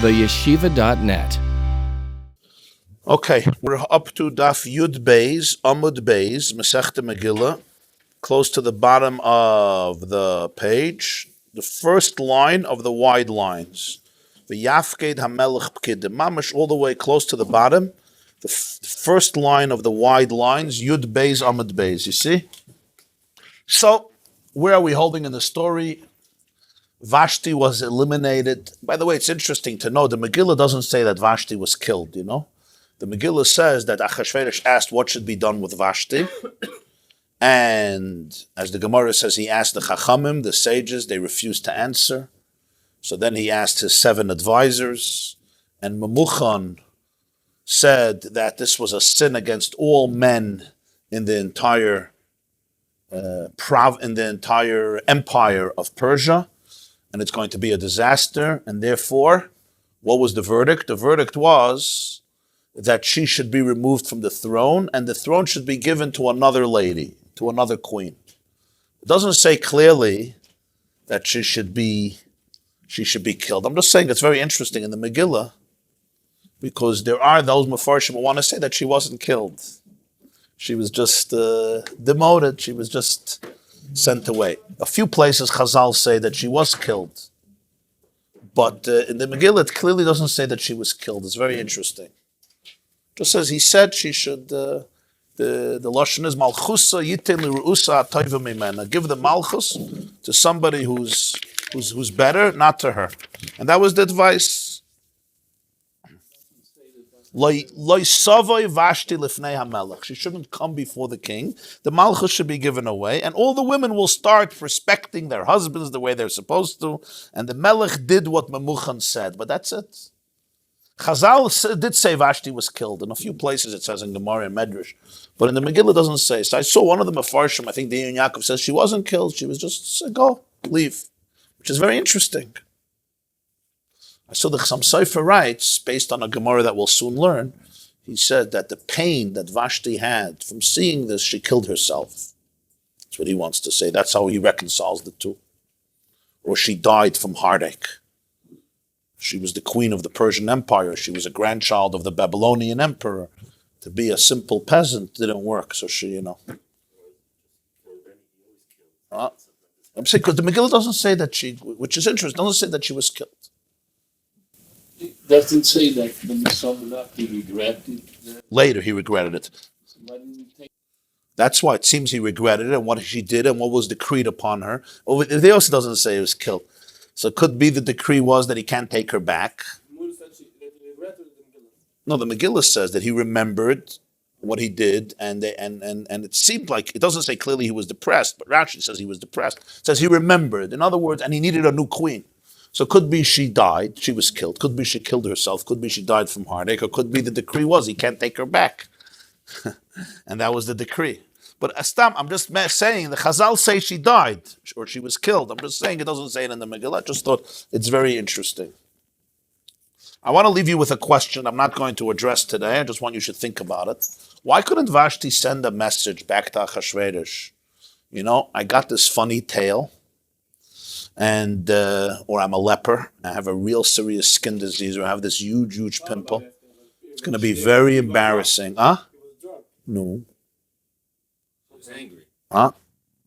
theyeshiva.net. Okay, we're up to Daf Yud Beis, Amud Beis, Masechta Megillah, close to the bottom of the page, the first line of the wide lines. The Yafked HaMelech Pkid, Mamash, all the way close to the bottom, the first line of the wide lines, Yud Beis, Amud Beis, you see? So, where are we holding in the story? Vashti was eliminated. By the way, it's interesting to know, the Megillah doesn't say that Vashti was killed, you know? The Megillah says that Achashverosh asked what should be done with Vashti. And as the Gemarah says, he asked the Chachamim, the sages, they refused to answer. So then he asked his 7 advisors. And Memuchan said that this was a sin against all men in the entire empire of Persia. And it's going to be a disaster. And therefore, what was the verdict? The verdict was that she should be removed from the throne, and the throne should be given to another lady, to another queen. It doesn't say clearly that she should be killed. I'm just saying it's very interesting in the Megillah, because there are those Mefarshim who want to say that she wasn't killed. She was just demoted. She was just sent away. A few places Chazal say that she was killed, but in the Megillah it clearly doesn't say that she was killed. It's very interesting. Just says he said she should. The lashon is malchusa yitin lirusa atayva mimena. Give the malchus to somebody who's better, not to her. And that was the advice. Loi savoi Vashti lifnei hamelech. She shouldn't come before the king. The malchus should be given away, and all the women will start respecting their husbands the way they're supposed to. And the melech did what Memuchan said, but that's it. Chazal did say Vashti was killed. In a few places it says in Gemarah and Medrash. But in the Megillah it doesn't say. So I saw one of the Mefarshim, I think the Yaakov says she wasn't killed. She was just said, go, leave. Which is very interesting. I saw that some Sefer writes, based on a Gemarah that we'll soon learn, he said that the pain that Vashti had from seeing this, she killed herself. That's what he wants to say. That's how he reconciles the two. Or she died from heartache. She was the queen of the Persian Empire. She was a grandchild of the Babylonian emperor. To be a simple peasant didn't work. So she, I'm saying because the Megillah doesn't say that she, which is interesting, doesn't say that she was killed. It doesn't say that when he summed up, he regretted it. Later he regretted it. So why didn't he take? That's why it seems he regretted it and what she did and what was decreed upon her. Well, it also doesn't say it was killed. So it could be the decree was that he can't take her back. No, the Megillah says that he remembered what he did, and it seemed like, it doesn't say clearly he was depressed, but Rashi says he was depressed. It says he remembered. In other words, and he needed a new queen. So it could be she died, she was killed. Could be she killed herself. Could be she died from heartache. Or could be the decree was he can't take her back. And that was the decree. But Astam, I'm just saying, the Chazal say she died, or she was killed. I'm just saying it doesn't say it in the Megillah. I just thought it's very interesting. I want to leave you with a question I'm not going to address today. I just want you to think about it. Why couldn't Vashti send a message back to Achashverosh? I got this funny tale, and or I'm a leper. I have a real serious skin disease, or I have this huge pimple. It's going to be very embarrassing. Huh? No. She was angry. Huh?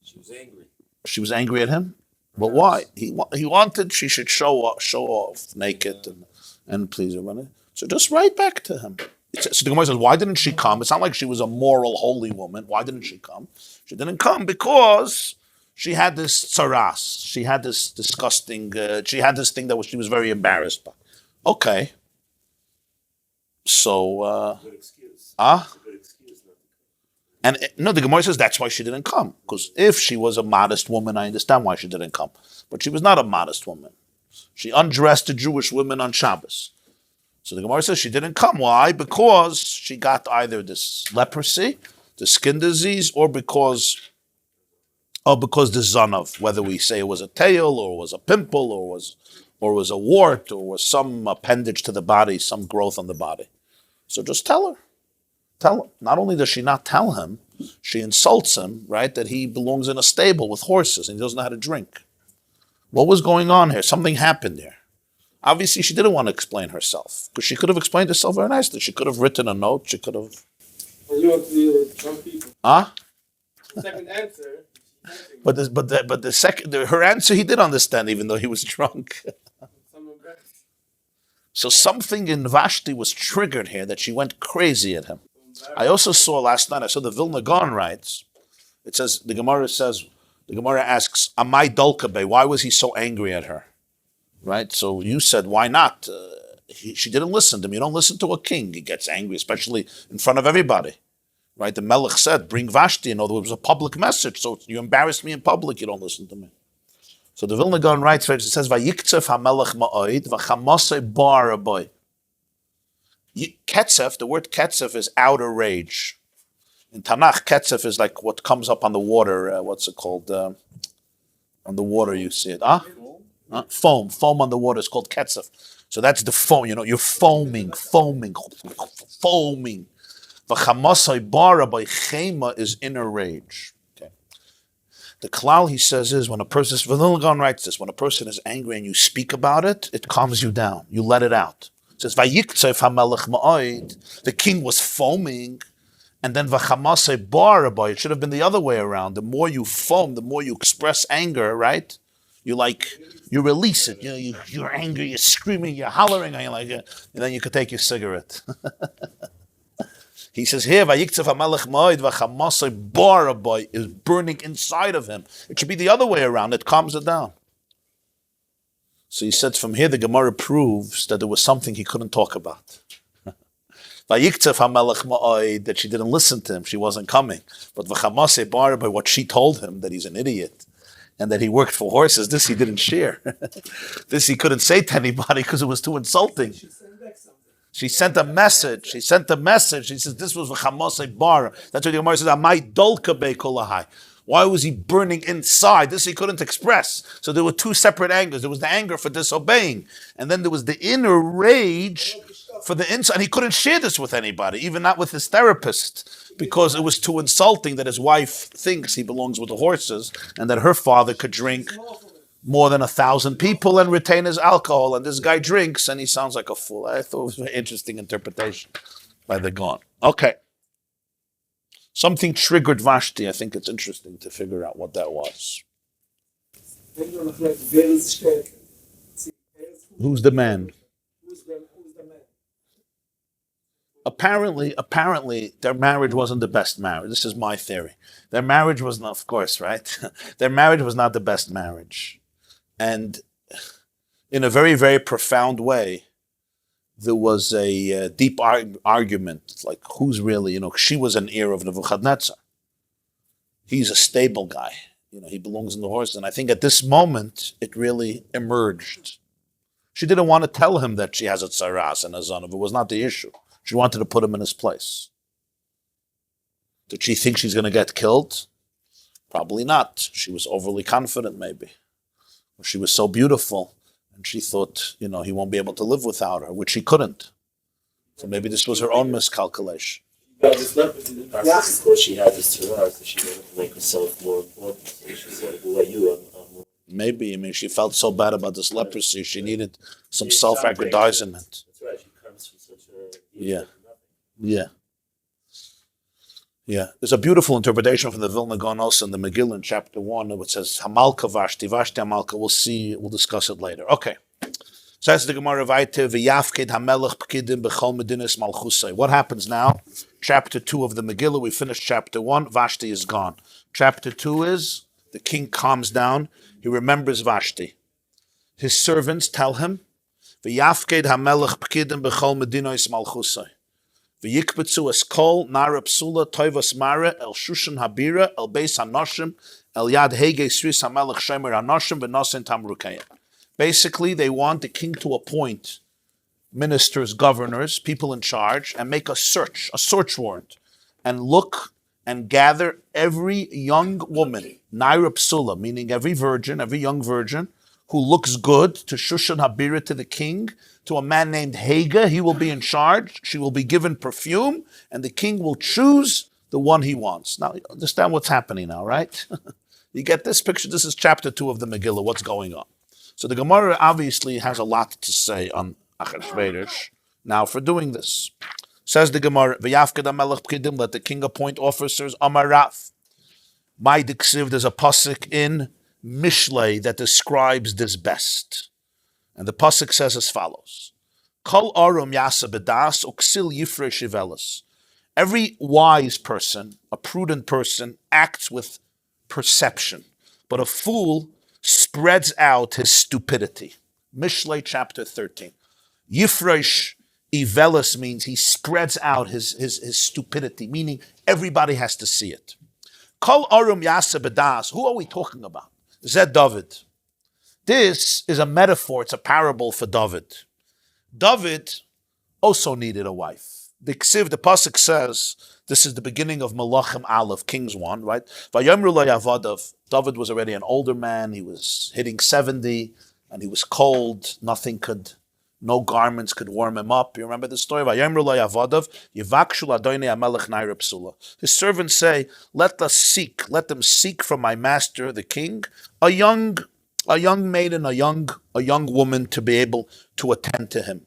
She was angry. She was angry at him? But why? He wanted she should show off naked and please her. So just write back to him. So the Gemara says, why didn't she come? It's not like she was a moral, holy woman. Why didn't she come? She didn't come because she had this tsaras. She had this disgusting, she had this thing that she was very embarrassed by. Okay. So, Good excuse. Good excuse. And the Gemara says that's why she didn't come. Because if she was a modest woman, I understand why she didn't come. But she was not a modest woman. She undressed the Jewish women on Shabbos. So the Gemara says she didn't come. Why? Because she got either this leprosy, the skin disease, or because the zanav, whether we say it was a tail, or was a pimple, or was a wart, or was some appendage to the body, some growth on the body. So just tell her. Tell him. Not only does she not tell him, she insults him, right, that he belongs in a stable with horses and he doesn't know how to drink. What was going on here? Something happened here. Obviously, she didn't want to explain herself because she could have explained herself very nicely. She could have written a note. She could have. Well, you want to deal with drunk people. Huh? Second answer. But the second her answer he did understand even though he was drunk. So something in Vashti was triggered here that she went crazy at him. I also saw last night. I saw the Vilna Gaon writes. It says the Gemarah asks, "Amai dolkabe? Why was he so angry at her?" Right. So you said, "Why not?" She didn't listen to him. You don't listen to a king. He gets angry, especially in front of everybody. Right, the Melech said, "Bring Vashti." You know, there was a public message. So you embarrassed me in public. You don't listen to me. So the Vilna Gaon writes, it says, "Vayiktzef hamelech ma'oid v'chamasei bar aboy." Ketzef, the word ketzef is outer rage. In Tanakh, ketzef is like what comes up on the water. What's it called? On the water, you see it. Foam. Foam on the water is called ketzef. So that's the foam. You know, you're foaming. V'chamasei bar aboy chema is inner rage. The klal, he says, is when a person, Vilna Gaon writes this, when a person is angry and you speak about it, it calms you down. You let it out. It says, Vayiktzef hamelech ma'oid, the king was foaming, and then v'chamasei bar aboy, it should have been the other way around. The more you foam, the more you express anger, right? You release it. You know, you're angry, you're screaming, you're hollering, and you're like, and then you could take your cigarette. He says here, Vayiktzef hamelech ma'oid v'chamasei bar aboy is burning inside of him. It should be the other way around. It calms it down. So he said from here, the Gemarah proves that there was something he couldn't talk about. Vayiktzef hamelech ma'oid, that she didn't listen to him. She wasn't coming. But v'chamasei bar aboy, what she told him, that he's an idiot and that he worked for horses, this he didn't share. This he couldn't say to anybody because it was too insulting. She sent a message. She says, this was v'chamasei bar. That's what the Gemarah says, Amai dolkabe kolahai. Why was he burning inside? This he couldn't express. So there were two separate angers. There was the anger for disobeying. And then there was the inner rage for the inside. And he couldn't share this with anybody, even not with his therapist, because it was too insulting that his wife thinks he belongs with the horses and that her father could drink more than 1,000 people and retain his alcohol, and this guy drinks and he sounds like a fool. I thought it was a very interesting interpretation by the Gaon. Okay. Something triggered Vashti. I think it's interesting to figure out what that was. Who's the man? Apparently, their marriage wasn't the best marriage. This is my theory. Their marriage was not, of course, right? Their marriage was not the best marriage. And in a very, very profound way, there was a deep argument, like who's really, she was an heir of Nebuchadnezzar. He's a stable guy. He belongs in the horse. And I think at this moment, it really emerged. She didn't want to tell him that she has a tsaras and a zonov. It was not the issue. She wanted to put him in his place. Did she think she's going to get killed? Probably not. She was overly confident, maybe. Or she was so beautiful, and she thought, he won't be able to live without her, which he couldn't. So maybe this was her own miscalculation. This leprosy, because she had this terror, so she wanted to make herself more important. So she said, "Who are you?" Maybe, she felt so bad about this leprosy, she needed some self-aggrandizement. That's right, she comes from such a... Yeah. There's a beautiful interpretation from the Vilna Gaon also in the Megillah in chapter 1, which says, Hamalka Vashti Hamalka. We'll discuss it later. Okay. Says the Gemarah Vaite, V'yafked hamelech p'kidim b'chol medinas malchusay. What happens now? Chapter 2 of the Megillah, we finished chapter 1, Vashti is gone. Chapter 2 is, the king calms down, he remembers Vashti. His servants tell him, V'yafked hamelech p'kidim b'chol medinas malchusay. V'yikbetzu es kol nara psula toivas mara el shushan habira el beis hanoshim el yad hege sris hamelech shemer hanoshim v'nosin tamrukayim. Basically, they want the king to appoint ministers, governors, people in charge, and make a search warrant, and look and gather every young woman, naira psula, meaning every young virgin, who looks good to Shushan Habira, to the king, to a man named Haga. He will be in charge. She will be given perfume, and the king will choose the one he wants. Now, you understand what's happening now, right? You get this picture? This is chapter 2 of the Megillah, what's going on. So the Gemarah obviously has a lot to say on Achashverosh now for doing this. Says the Gemarah, V'yafked HaMelech Pkidim, let the king appoint officers, Amarav. My diksiv, there's a pasuk in Mishlei that describes this best. And the pasuk says as follows, Kol arum yasa bedas uksil yifre shivelas. Every wise person, a prudent person, acts with perception, but a fool spreads out his stupidity. Mishlei chapter 13. Yifresh Ivelis means he spreads out his stupidity, meaning everybody has to see it. Kol arum yasa bedas. Who are we talking about? Zed David. This is a metaphor, it's a parable for David. David also needed a wife. The pasuk says, this is the beginning of Malachim Aleph, Kings 1, right? Vayomru lo yavadav. David was already an older man, he was hitting 70, and he was cold, no garments could warm him up. You remember the story? Vayomru lo yavadav, yivakshu ladonei hamelech naira psula. His servants say, let them seek from my master, the king, a young maiden, a young woman to be able to attend to him.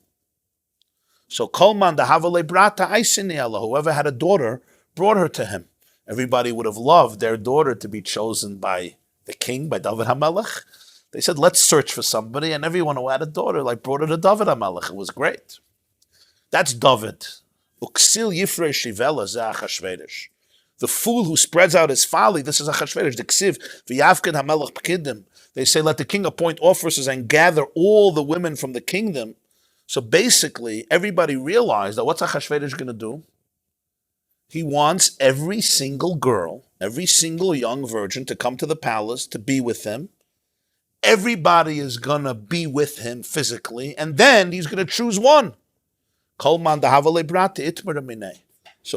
So Kolman the Havale Brata Aisiniela, whoever had a daughter, brought her to him. Everybody would have loved their daughter to be chosen by the king, by David HaMelech. They said, let's search for somebody, and everyone who had a daughter brought her to David HaMelech. It was great. That's David. Uksil Yifre Shivela Ze Achashverosh. The fool who spreads out his folly, this is Achashverosh. The Ksiv, V'yavked HaMelech Pkidim. They say, let the king appoint officers and gather all the women from the kingdom. So basically, everybody realized that what's Achashverosh going to do? He wants every single girl, every single young virgin to come to the palace to be with him. Everybody is going to be with him physically, and then he's going to choose one. So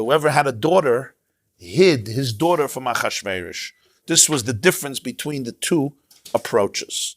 whoever had a daughter hid his daughter from Achashverosh. This was the difference between the two approaches.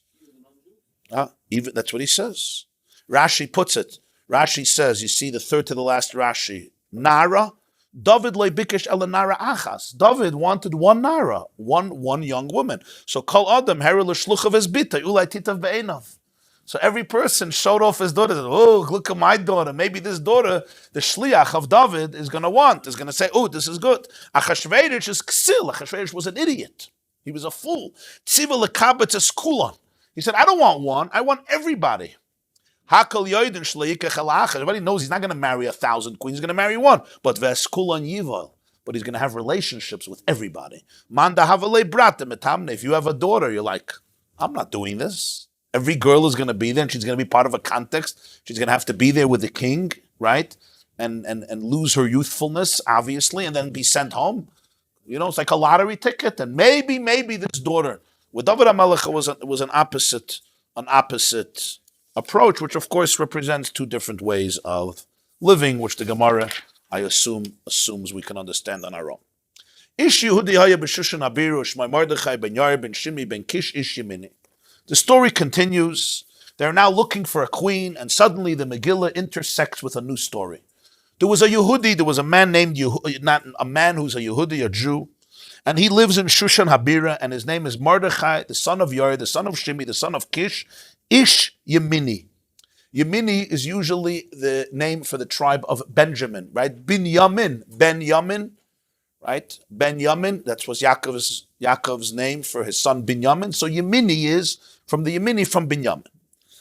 Even that's what he says. Rashi puts it. Rashi says, you see the third to the last Rashi, Nara, David loy bikesh ela nara achas. David wanted one Nara, one young woman. So kol adam hera l'shluchav es bita ulai titav be'enav. So every person showed off his daughter. Oh, look at my daughter. Maybe this daughter, the shliach of David, is going to say, oh, this is good. Achashverosh is ksil. Achashverosh was an idiot. He was a fool. Tziva lekabetz es kulan. He said, I don't want one. I want everybody. Everybody knows he's not going to marry 1,000 queens. He's going to marry one. But veskulan yival. But he's going to have relationships with everybody. Manda havale brata metamne. If you have a daughter, you're like, I'm not doing this. Every girl is going to be there, and she's going to be part of a context. She's going to have to be there with the king, right? And lose her youthfulness, obviously, and then be sent home. You know, it's like a lottery ticket. And maybe this daughter. With David HaMelech, it was an opposite approach, which of course represents two different ways of living, which the Gemarah, I assumes we can understand on our own. Ish Yehudi haya b'Shushan Abiru Shmai Mordechai ben Yair ben Shimi ben Kish Ish Yemini. The story continues. They're now looking for a queen, and suddenly the Megillah intersects with a new story. There was a Yehudi, there was a man named not a man who's a Yehudi, a Jew, and he lives in Shushan Habira, and his name is Mordechai, the son of Yair, the son of Shimi, the son of Kish, Ish Yemini. Yemini is usually the name for the tribe of Benjamin, right? Benjamin, right? Benjamin, that was Yaakov's name for his son Binyamin. So Yemini is from Binyamin.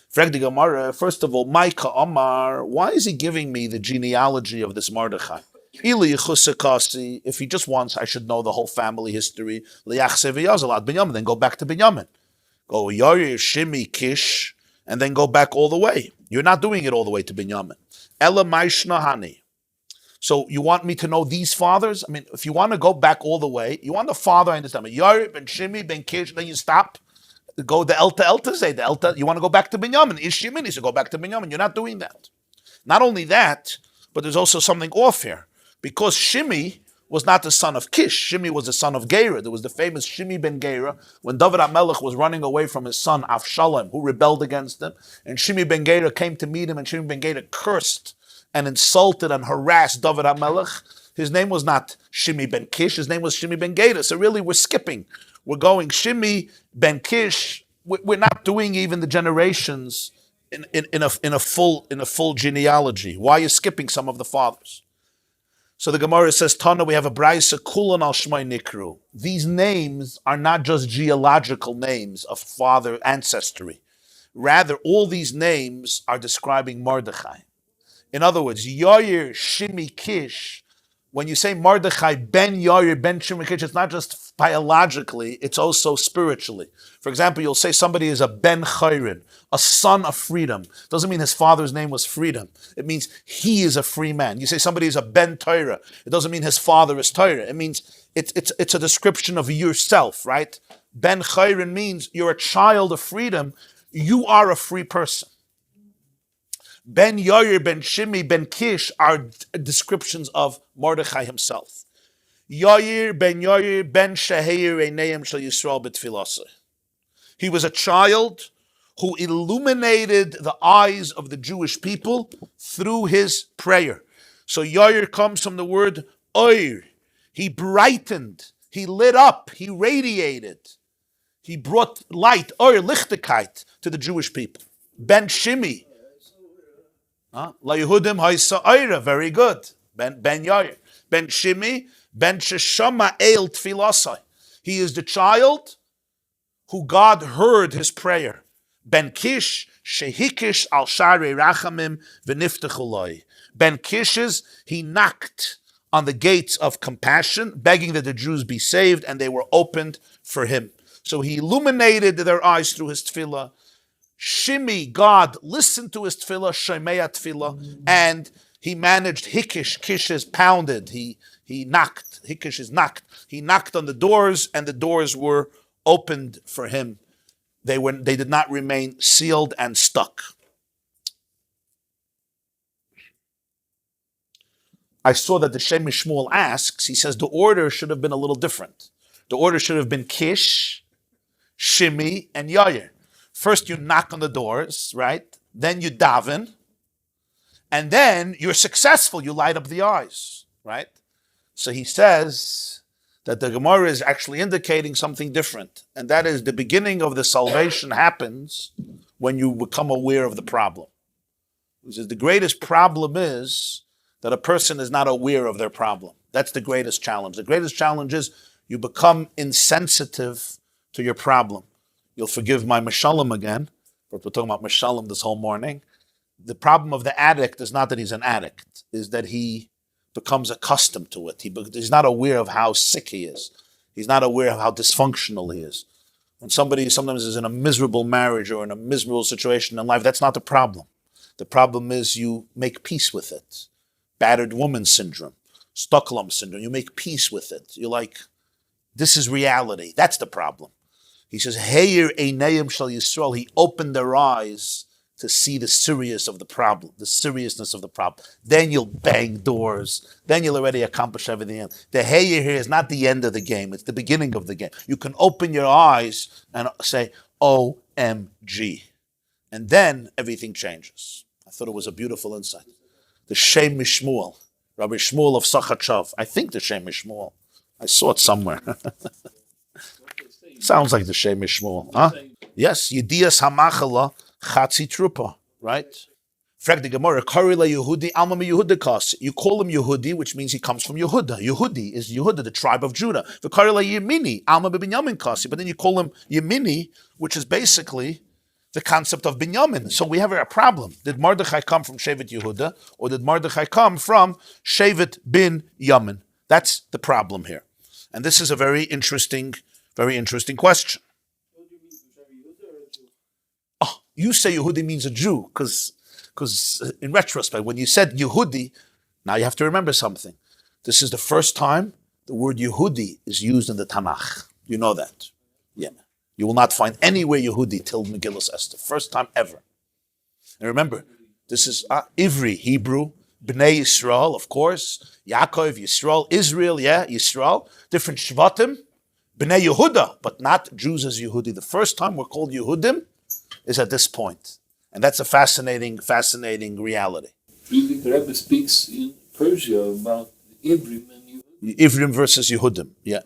Frag the Gemarah, first of all, Maika Omar, why is he giving me the genealogy of this Mordechai? If he just wants, I should know the whole family history. Then go back to Binyamin. Go Yair, Shimi, Kish, and then go back all the way. You're not doing it all the way to Binyamin. Ela Maishna Hani. So you want me to know these fathers? I mean, if you want to go back all the way, you want the father, I understand. Yair, Ben Shimi, Ben Kish, then you stop. Go the Elta say the Elta. You want to go back to Binyamin. Ish Yemini, so go back to Binyamin. You're not doing that. Not only that, but there's also something off here. Because Shimi was not the son of Kish. Shimi was the son of Geirah. There was the famous Shimi ben Geirah when David HaMelech was running away from his son Avshalom, who rebelled against him. And Shimi ben Geirah came to meet him, and Shimi ben Geirah cursed and insulted and harassed David HaMelech. His name was not Shimi ben Kish. His name was Shimi ben Geirah. So really, we're skipping. We're going Shimi ben Kish, we're not doing even the generations in a full genealogy. Why are you skipping some of the fathers? So the Gemarah says, Tana, we have a Braisa, Kulan al Shmai Nikru. These names are not just geological names of father ancestry. Rather, all these names are describing Mordechai. In other words, Yair, Shimi, Kish, when you say Mordechai, Ben Yair, Ben Shimi, Kish, it's not just biologically, it's also spiritually. For example, you'll say somebody is a Ben Chayrin, a son of freedom. Doesn't mean his father's name was freedom. It means he is a free man. You say somebody is a Ben Torah. It doesn't mean his father is Torah. It means it's a description of yourself, right? Ben Chayrin means you're a child of freedom. You are a free person. Ben Yair, Ben Shimi, Ben Kish are descriptions of Mordechai himself. Yair, Ben Sheheir, Einayim Shel Yisrael B'Tfilaseh. He was a child who illuminated the eyes of the Jewish people through his prayer. So Yair comes from the word Oir. He brightened, he lit up, he radiated. He brought light, Oir, Lichtigkeit, to the Jewish people. Ben Shimi. La Yehudim Haisa Oira, very good. Ben Yair. Ben Shimi, Ben Sheshama El Tfilasai. He is the child who God heard his prayer. Ben Kish, Shehikish al Shari Rachamim V'niftechuloi. Ben Kish's, he knocked on the gates of compassion, begging that the Jews be saved, and they were opened for him. So he illuminated their eyes through his tefillah. Shimi, God listened to his tefillah, Shemea tefillah, and he managed Hikish. Kish is pounded. He knocked. Hikish is knocked. He knocked on the doors, and the doors were opened for him. They did not remain sealed and stuck. I saw that the Shem Shmuel asks, he says the order should have been a little different. The order should have been Kish, Shimi, and Yair. First you knock on the doors, right? Then you daven. And then you're successful. You light up the eyes, right? So he says that the Gemarah is actually indicating something different. And that is the beginning of the salvation happens when you become aware of the problem. He says the greatest problem is that a person is not aware of their problem. That's the greatest challenge. The greatest challenge is you become insensitive to your problem. You'll forgive my mashalom again, but we're talking about mashalom this whole morning. The problem of the addict is not that he's an addict, is that he becomes accustomed to it. He's not aware of how sick he is. He's not aware of how dysfunctional he is. When somebody sometimes is in a miserable marriage or in a miserable situation in life, that's not the problem. The problem is you make peace with it. Battered woman syndrome, Stockholm syndrome, you make peace with it. You're like, this is reality. That's the problem. He says, Heir Einayim Shel Yisrael, he opened their eyes to see the seriousness of the problem. Then you'll bang doors. Then you'll already accomplish everything else. The Heir here is not the end of the game. It's the beginning of the game. You can open your eyes and say, OMG. And then everything changes. I thought it was a beautiful insight. The Shem Mishmuel, Rabbi Shmuel of Sachachav. I think the Shem Mishmuel. I saw it somewhere. Sounds like the Shem Mishmuel, huh? Yes, Yedias Hamachala Chatzi Trupa, right? Frag the Gemarah, Karila Yehudi, Alma Yehuda Kasi. You call him Yehudi, which means he comes from Yehuda. Yehudi is Yehuda, the tribe of Judah. The Karila Yemini, Alma Binyamin Kasi. But then you call him Yemini, which is basically the concept of Binyamin. So we have a problem. Did Mordechai come from Shevet Yehuda, or did Mordechai come from Shevet bin Yamin? That's the problem here. And this is a very interesting question. Oh, you say Yehudi means a Jew, because in retrospect, when you said Yehudi, now you have to remember something. This is the first time the word Yehudi is used in the Tanakh. You know that. Yeah. You will not find anywhere Yehudi till Megillah Esther. First time ever. And remember, this is Ivri, Hebrew, Bnei Yisrael, of course, Yaakov, Yisrael, Israel, yeah, Yisrael, different Shvatim, Bnei Yehuda, but not Jews as Yehudi. The first time we're called Yehudim is at this point. And that's a fascinating reality. Really, the Rabbi speaks in Persia about Ivrim and Yehudim. Ivrim versus Yehudim, yeah.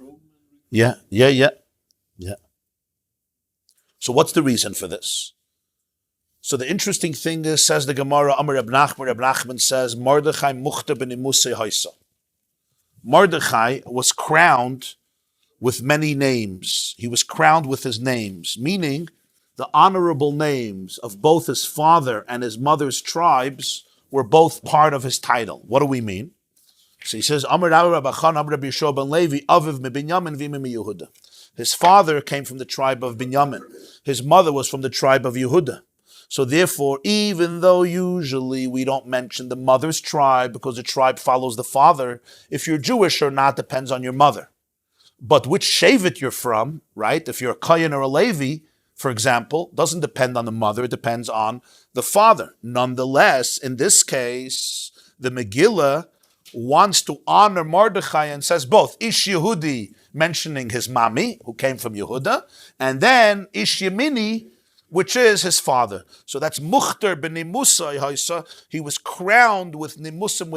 So what's the reason for this? So the interesting thing is, says the Gemarah, Amar Reb Nachman says, Mordechai muchter b'nimusei haisa. Mordechai was crowned with many names. He was crowned with his names, meaning the honorable names of both his father and his mother's tribes were both part of his title. What do we mean? So he says, Amar Rabbi Chan, Amar Rabbi Yeshua ben Levi, Aviv me Binyamin, Vimi me Yehuda. His father came from the tribe of Binyamin. His mother was from the tribe of Yehuda. So therefore, even though usually we don't mention the mother's tribe because the tribe follows the father, if you're Jewish or not depends on your mother. But which Shevet you're from, right? If you're a Kohen or a Levi, for example, doesn't depend on the mother, it depends on the father. Nonetheless, in this case, the Megillah wants to honor Mordechai and says both Ish Yehudi, mentioning his mami, who came from Yehuda, and then Ish Yemini, which is his father. So that's Muchter b'nimusai haisa. He was crowned with nimusim,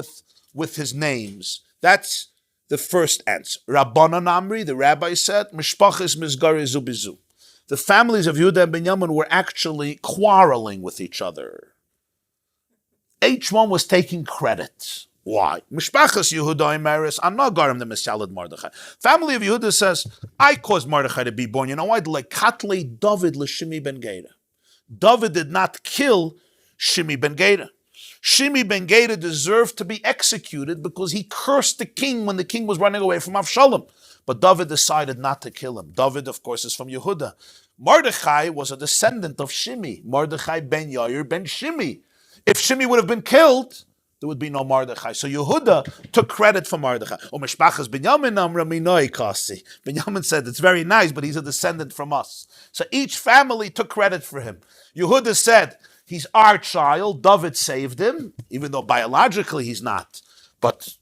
with his names. That's the first answer. Rabbanan Amri, the rabbi said, Mishpachis mizgari zubizu. The families of Yehuda and Binyamin were actually quarreling with each other. Each one was taking credit. Why? Mishpachas Yehuda Imeris, I'm not garim the Mesalad Mordechai. Family of Yehuda says, I caused Mordechai to be born. You know why? Like Katle David l'Shimi ben Gera. David did not kill Shimi ben Gera. Shimi ben Gera deserved to be executed because he cursed the king when the king was running away from Avshalom. But David decided not to kill him. David, of course, is from Yehuda. Mordechai was a descendant of Shimi. Mordechai ben Yair ben Shimi. If Shimi would have been killed, there would be no Mordechai. So Yehuda took credit for Mordechai. O Mishpachas Binyamin Amra Minoi Kasi. Binyamin said, it's very nice, but he's a descendant from us. So each family took credit for him. Yehuda said, he's our child. David saved him, even though biologically he's not. But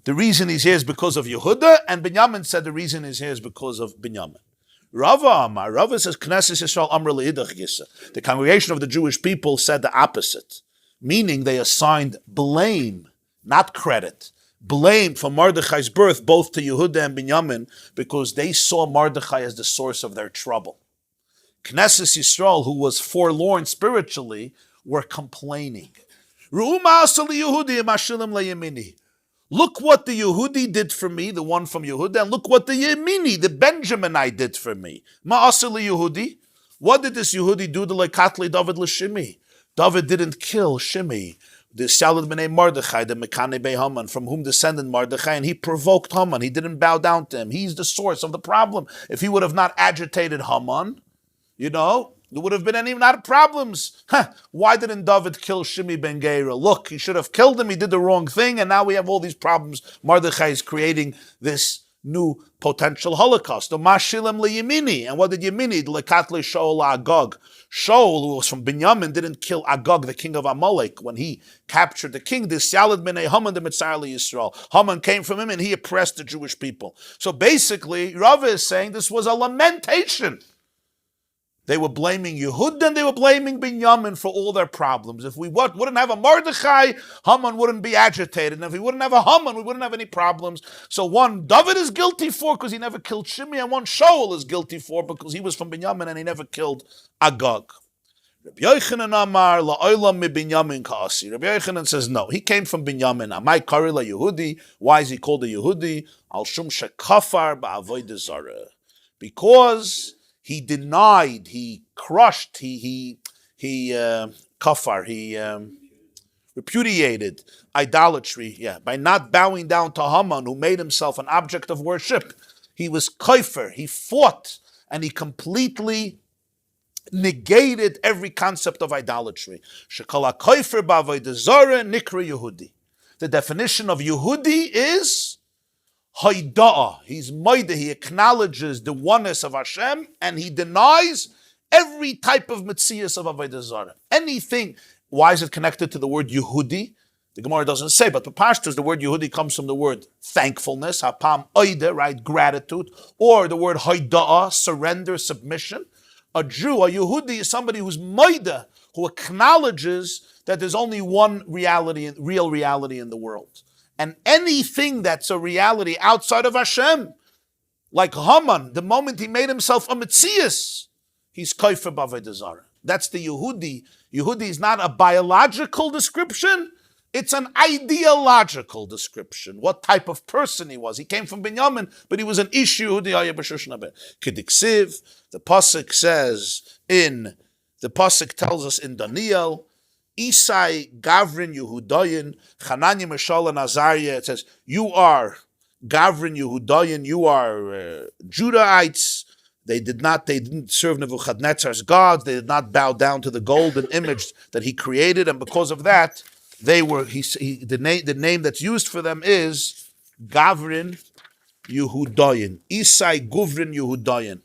the reason he's here is because of Yehuda, and Binyamin said the reason he's here is because of Binyamin. Rava Amar, Rava says, Knesset Yisrael Amra Le'idach Gisa. The congregation of the Jewish people said the opposite. Meaning they assigned blame, not credit, blame for Mordechai's birth both to Yehuda and Binyamin because they saw Mordechai as the source of their trouble. Knesset Yisrael, who was forlorn spiritually, were complaining. Look what the Yehudi did for me, the one from Yehuda, and look what the Yemini, the Benjaminite, did for me. Ma'asali Yehudi. What did this Yehudi do to Lekatli David L'Shimi? David didn't kill Shimi, the Salad b'nei Mordechai, the Mekane Bey Haman, from whom descended Mordechai, and he provoked Haman. He didn't bow down to him. He's the source of the problem. If he would have not agitated Haman, there would have been not problems. Why didn't David kill Shimi ben Gera? Look, he should have killed him. He did the wrong thing, and now we have all these problems. Mordechai is creating this new potential Holocaust. And what did Yemini? Lekatle Shaul Agag. Shaul, who was from Binyamin, didn't kill Agag, the king of Amalek, when he captured the king. This Salad b'nei Haman the Mitzar Yisrael. Haman came from him and he oppressed the Jewish people. So basically, Rava is saying this was a lamentation. They were blaming Yehuda and they were blaming Binyamin for all their problems. If we wouldn't have a Mordechai, Haman wouldn't be agitated. And if we wouldn't have a Haman, we wouldn't have any problems. So one David is guilty for because he never killed Shimi, and one Shaul is guilty for because he was from Binyamin and he never killed Agag. Rabbi Yochanan Amar la'olam mi Binyamin ka'asi. Rabbi Yochanan says no, he came from Binyamin. Amai kari la Yehudi. Why is he called a Yehudi? Al shum shekafar ba'avodah zarah. Because he denied, he crushed, he repudiated idolatry, by not bowing down to Haman, who made himself an object of worship. He was kaifer, he fought, and he completely negated every concept of idolatry. Shekala kaifer b'avodah zarah nikra Yehudi. The definition of Yehudi is Haida'ah. He's Maida. He acknowledges the oneness of Hashem and he denies every type of Metzias of Avodah Zarah. Anything. Why is it connected to the word Yehudi? The Gemarah doesn't say, but the Parshas, the word Yehudi comes from the word thankfulness, hapam oida, right, gratitude, or the word Haida'ah, surrender, submission. A Jew, a Yehudi, is somebody who's Maida, who acknowledges that there's only one reality, real reality in the world. And anything that's a reality outside of Hashem, like Haman, the moment he made himself a Metzias, he's koifer b'avodah zarah. That's the Yehudi. Yehudi is not a biological description. It's an ideological description. What type of person he was. He came from Binyamin, but he was an ish Yehudi haya b'shushna ben. Kediksiv, the pasuk says the pasuk tells us in Daniel, Isai Gavrin Yehudayin, Chananya Mishal and Azariah, it says, you are Gavrin Yehudayin, you are Judahites. They didn't serve Nebuchadnezzar's gods. They did not bow down to the golden image that he created, and because of that, the name that's used for them is Gavrin Yehudayin. Isai Guvrin Yehudayin.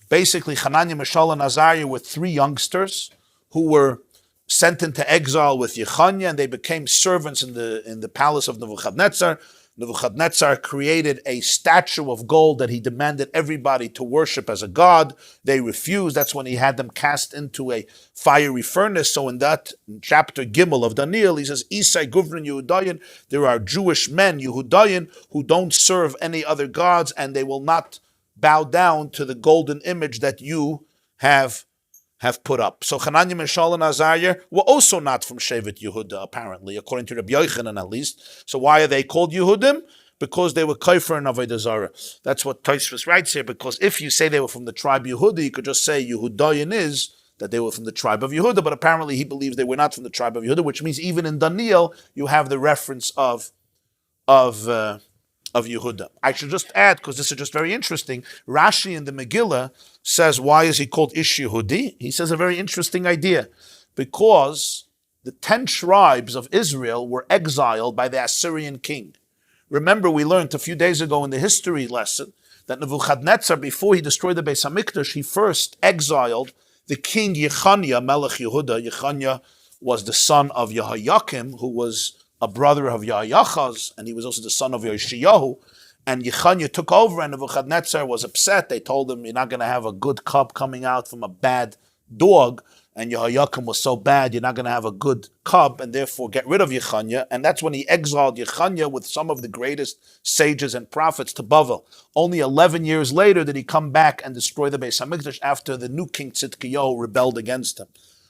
Basically, Hananiah, Mishael, and Azariah were three youngsters who were sent into exile with Yechaniah, and they became servants in the palace of Nebuchadnezzar. Nebuchadnezzar created a statue of gold that he demanded everybody to worship as a god. They refused. That's when he had them cast into a fiery furnace. So in chapter Gimel of Daniel, he says, Isai Guvrin Yehudayin, there are Jewish men, Yehudayin, who don't serve any other gods, and they will not bow down to the golden image that you have put up. So Hananiah, Mishael, and Azariah were also not from Shevet Yehuda, apparently, according to Rabbi Yochanan at least. So why are they called Yehudim? Because they were Kaifer and Avodah Zarah. That's what Tosfos writes here, because if you say they were from the tribe Yehuda, you could just say Yehudayin is that they were from the tribe of Yehuda, but apparently he believes they were not from the tribe of Yehuda, which means even in Daniel, you have the reference of Yehuda. I should just add, because this is just very interesting, Rashi in the Megillah says, why is he called Ish Yehudi? He says a very interesting idea. Because the 10 tribes of Israel were exiled by the Assyrian king. Remember, we learned a few days ago in the history lesson that Nebuchadnezzar, before he destroyed the Beis HaMikdash, he first exiled the king Yechaniah, Melech Yehuda. Yechaniah was the son of Yehoiakim, who was a brother of Yahyachaz, and he was also the son of Yoshiyahu. And Yechaniah took over, and Nebuchadnezzar was upset. They told him, you're not going to have a good cub coming out from a bad dog. And Yehoiakim was so bad, you're not going to have a good cub, and therefore get rid of Yechaniah. And that's when he exiled Yechaniah with some of the greatest sages and prophets to Bavel. Only 11 years later did he come back and destroy the Beis HaMikdash after the new king Tzidkiyahu rebelled against him.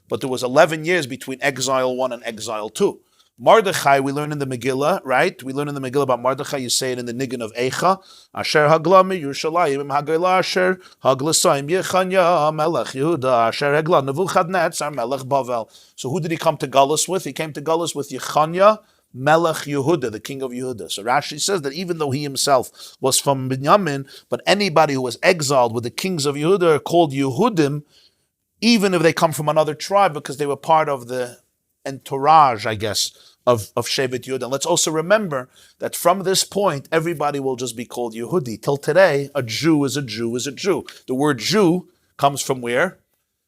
But there was 11 years between exile 1 and exile 2. Mordechai, we learn in the Megillah, right? We learn in the Megillah about Mordechai, you say it in the Nigun of Eicha. Asher haglami Yerushalayim hagayla asher haglasayim Yechaniah melech Yehuda asher hagla Nebuchadnezzar melech Bavel. So who did he come to Galus with? He came to Galus with Yechaniah melech Yehuda, the king of Yehuda. So Rashi says that even though he himself was from Binyamin, but anybody who was exiled with the kings of Yehuda are called Yehudim, even if they come from another tribe, because they were part of the entourage, I guess, of Shevet Yehuda. And let's also remember that from this point, everybody will just be called Yehudi. Till today, a Jew is a Jew is a Jew. The word Jew comes from where?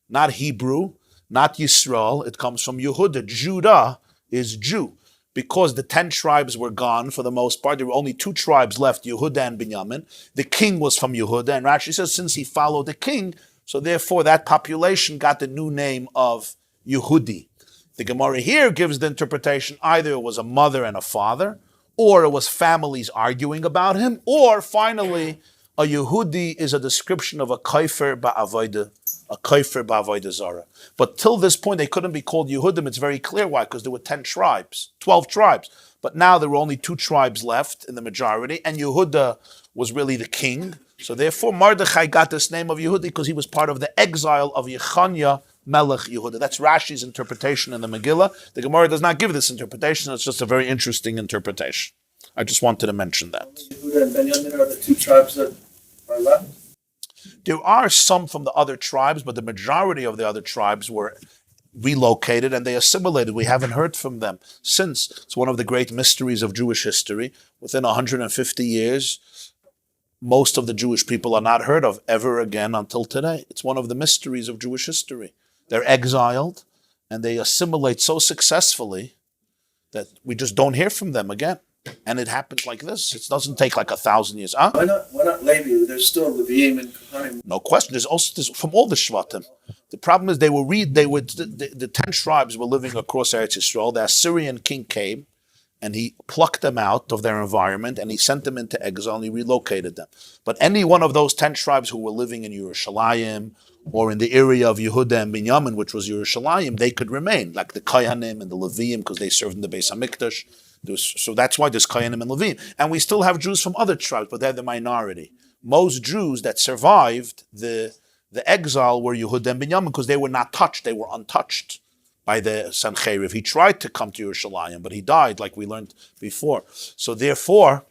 Not Hebrew, not Yisrael. It comes from Yehuda. Judah is Jew. Because the 10 tribes were gone for the most part, there were only 2 tribes left, Yehuda and Binyamin. The king was from Yehuda, and Rashi says since he followed the king, so therefore that population got the new name of Yehudi. The Gemarah here gives the interpretation either it was a mother and a father, or it was families arguing about him, or finally, a Yehudi is a description of a kaifer ba'avodah zarah. But till this point, they couldn't be called Yehudim. It's very clear why, because there were 10 tribes, 12 tribes. But now there were only 2 tribes left in the majority, and Yehuda was really the king. So therefore, Mordechai got this name of Yehudi because he was part of the exile of Yechaniah Melech Yehuda. That's Rashi's interpretation in the Megillah. The Gemarah does not give this interpretation. It's just a very interesting interpretation. I just wanted to mention that. Yehuda and Benjamin are the 2 tribes that are left? There are some from the other tribes, but the majority of the other tribes were relocated and they assimilated. We haven't heard from them since. It's one of the great mysteries of Jewish history. Within 150 years, most of the Jewish people are not heard of ever again until today. It's one of the mysteries of Jewish history. They're exiled and they assimilate so successfully that we just don't hear from them again. And it happens like this. It doesn't take like 1,000 years. Huh? Why not Levi? There's still Leviim and Chaim. No question. There's from all the Shvatim. The problem is the 10 tribes were living across Eretz Yisrael. The Assyrian king came and he plucked them out of their environment and he sent them into exile and he relocated them. But any one of those 10 tribes who were living in Yerushalayim or in the area of Yehuda and Binyamin, which was Yerushalayim, they could remain, like the Kohanim and the Leviim, because they served in the Beis HaMikdash. So that's why there's Kohanim and Leviim. And we still have Jews from other tribes, but they're the minority. Most Jews that survived the exile were Yehuda and Binyamin, because they were not touched, they were untouched by the Sancheriv. He tried to come to Yerushalayim, but he died, like we learned before. So therefore,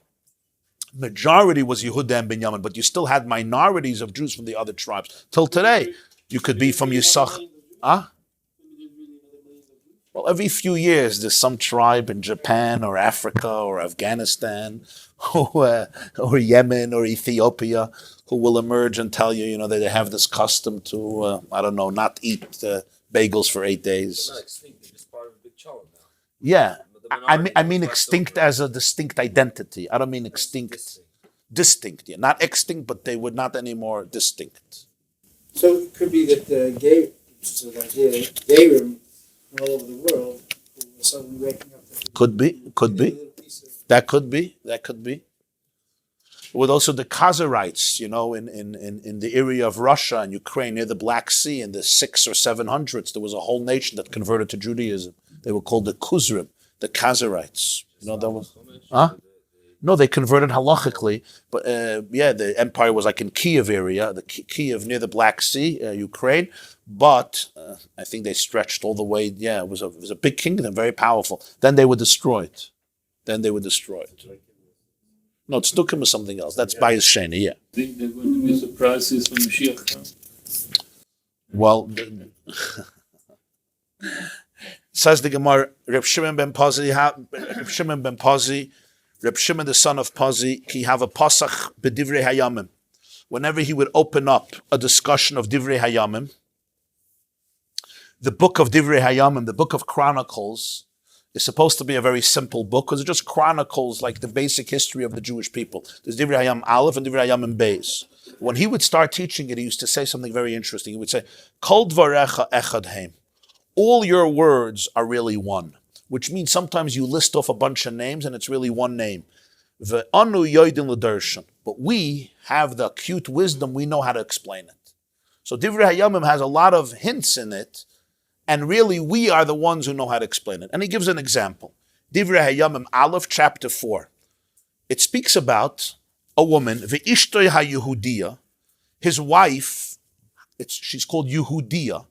majority was Yehuda and Binyamin, but you still had minorities of Jews from the other tribes. Till today, you could be from Yisach. Huh? Well, every few years, there's some tribe in Japan or Africa or Afghanistan or Yemen or Ethiopia who will emerge and tell you, that they have this custom to, not eat bagels for 8 days. They're not extinct, they're just part of a big challenge now. Yeah. But the I mean minority extinct as a distinct identity. I don't mean extinct. Distinct, yeah. Not extinct, but they were not anymore distinct. So it could be that the gay room all over the world who were suddenly waking up. Could be. That could be. With also the Khazarites, in the area of Russia and Ukraine near the Black Sea in the 600s or 700s, there was a whole nation that converted to Judaism. They were called the Khuzrim, the Khazarites. That was, huh? No, they converted halachically, but the empire was like in Kiev area, the Kiev near the Black Sea, Ukraine. But I think they stretched all the way. Yeah, it was a big kingdom, very powerful. Then they were destroyed. No, Tzdukim is something else. That's Bayis Sheni, yeah. I think they're going to be surprises from Mashiach. Well, says the Gemarah, Reb Shimon ben Pazi, Reb Shimon the son of Pazi, he have a pasach b'divrei hayamim. Whenever he would open up a discussion of divrei hayamim, the book of divrei hayamim, the book of Chronicles, is supposed to be a very simple book because it just chronicles like the basic history of the Jewish people. There's Divrei Hayam Aleph and Divrei Hayam Beis. When he would start teaching it, he used to say something very interesting. He would say, Kol dvarecha echad heim. All your words are really one, which means sometimes you list off a bunch of names and it's really one name. Ve'anu yoydin l'darshan. But we have the acute wisdom, we know how to explain it. So Divrei Hayamim has a lot of hints in it, and really, we are the ones who know how to explain it. And he gives an example. Divrei Hayamim Aleph, chapter 4. It speaks about a woman, ve'ishtoi ha'Yehudiya, his wife, she's called Yehudiya.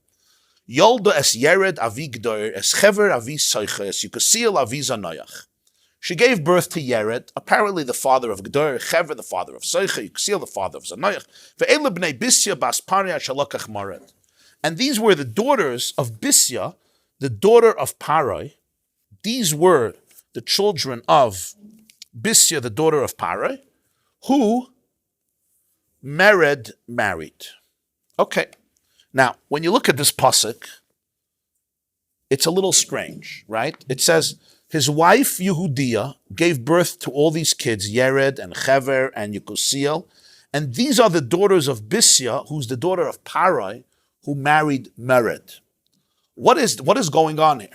Yolda es Yered Avigdor, es Chever Avi Soicha, es Yukasiel Avi Zanayach. She gave birth to Yered, apparently the father of Gdor, Chever the father of Soicha, Yukasiel the father of Zanayach, ve'ele b'nei Bisya bas Paria shalakach Mared. And these were the daughters of Bisya, the daughter of Parai. These were the children of Bisya, the daughter of Parai, who Mered married. Okay. Now, when you look at this pasuk, it's a little strange, right? It says, his wife Yehudiya gave birth to all these kids, Yered and Chever and Yekusiel, and these are the daughters of Bisya, who's the daughter of Parai, who married Mered. What is going on here?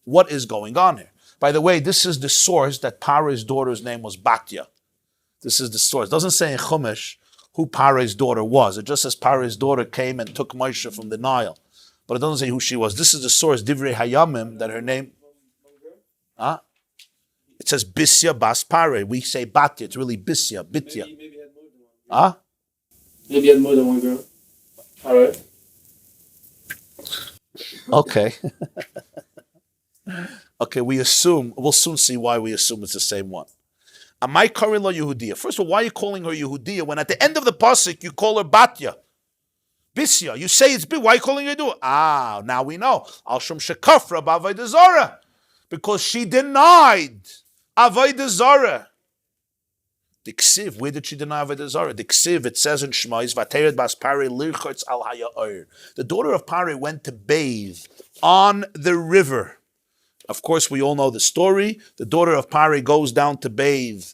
What is going on here? By the way, this is the source that Parai's daughter's name was Batya. This is the source. It doesn't say in Chumash who Parai's daughter was. It just says Parai's daughter came and took Moshe from the Nile. But it doesn't say who she was. This is the source, Divrei Hayamim, that her name... It says Bisya Bas Parai. We say Batya. It's really Bisya, Bitya. Maybe had more than one. Maybe had more than one girl. All right. Okay. Okay, we'll soon see why we assume it's the same one. Amai Karila Yehudiya. First of all, why are you calling her Yehudiya when at the end of the pasuk you call her Batya? Bisya. You say it's Why are you calling her Yehudiya? Now we know. Al Shum Shekafra B'Avodah Zarah. Because she denied Avodah Zarah. Diksiv, where did she deny Avodah Zarah? Diksiv, it says in Shmais, Vateret Bas Parai Lirchotz Al Haya'or. The daughter of Parai went to bathe on the river. Of course, we all know the story. The daughter of Parai goes down to bathe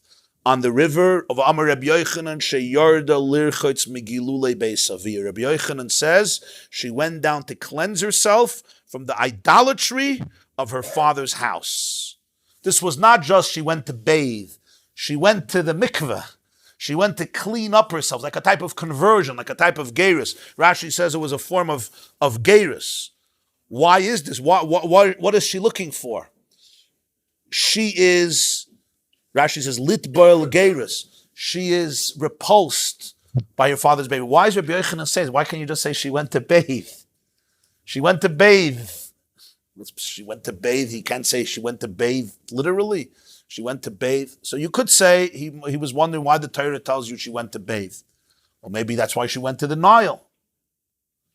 on the river of Amar Rabbi Yochanan Sheyarda Lirchotz Megillah Beisavir. Rabbi Yochanan says she went down to cleanse herself from the idolatry of her father's house. This was not just she went to bathe. She went to the mikveh. She went to clean up herself, like a type of conversion, like a type of gerus. Rashi says it was a form of gerus. Why is this? What is she looking for? She is, Rashi says, litboil gerus. She is repulsed by her father's baby. Why is Rabbi Yochanan saying? Why can't you just say she went to bathe? She went to bathe. She went to bathe. He can't say she went to bathe literally. She went to bathe. So you could say he was wondering why the Torah tells you she went to bathe. Or maybe that's why she went to the Nile.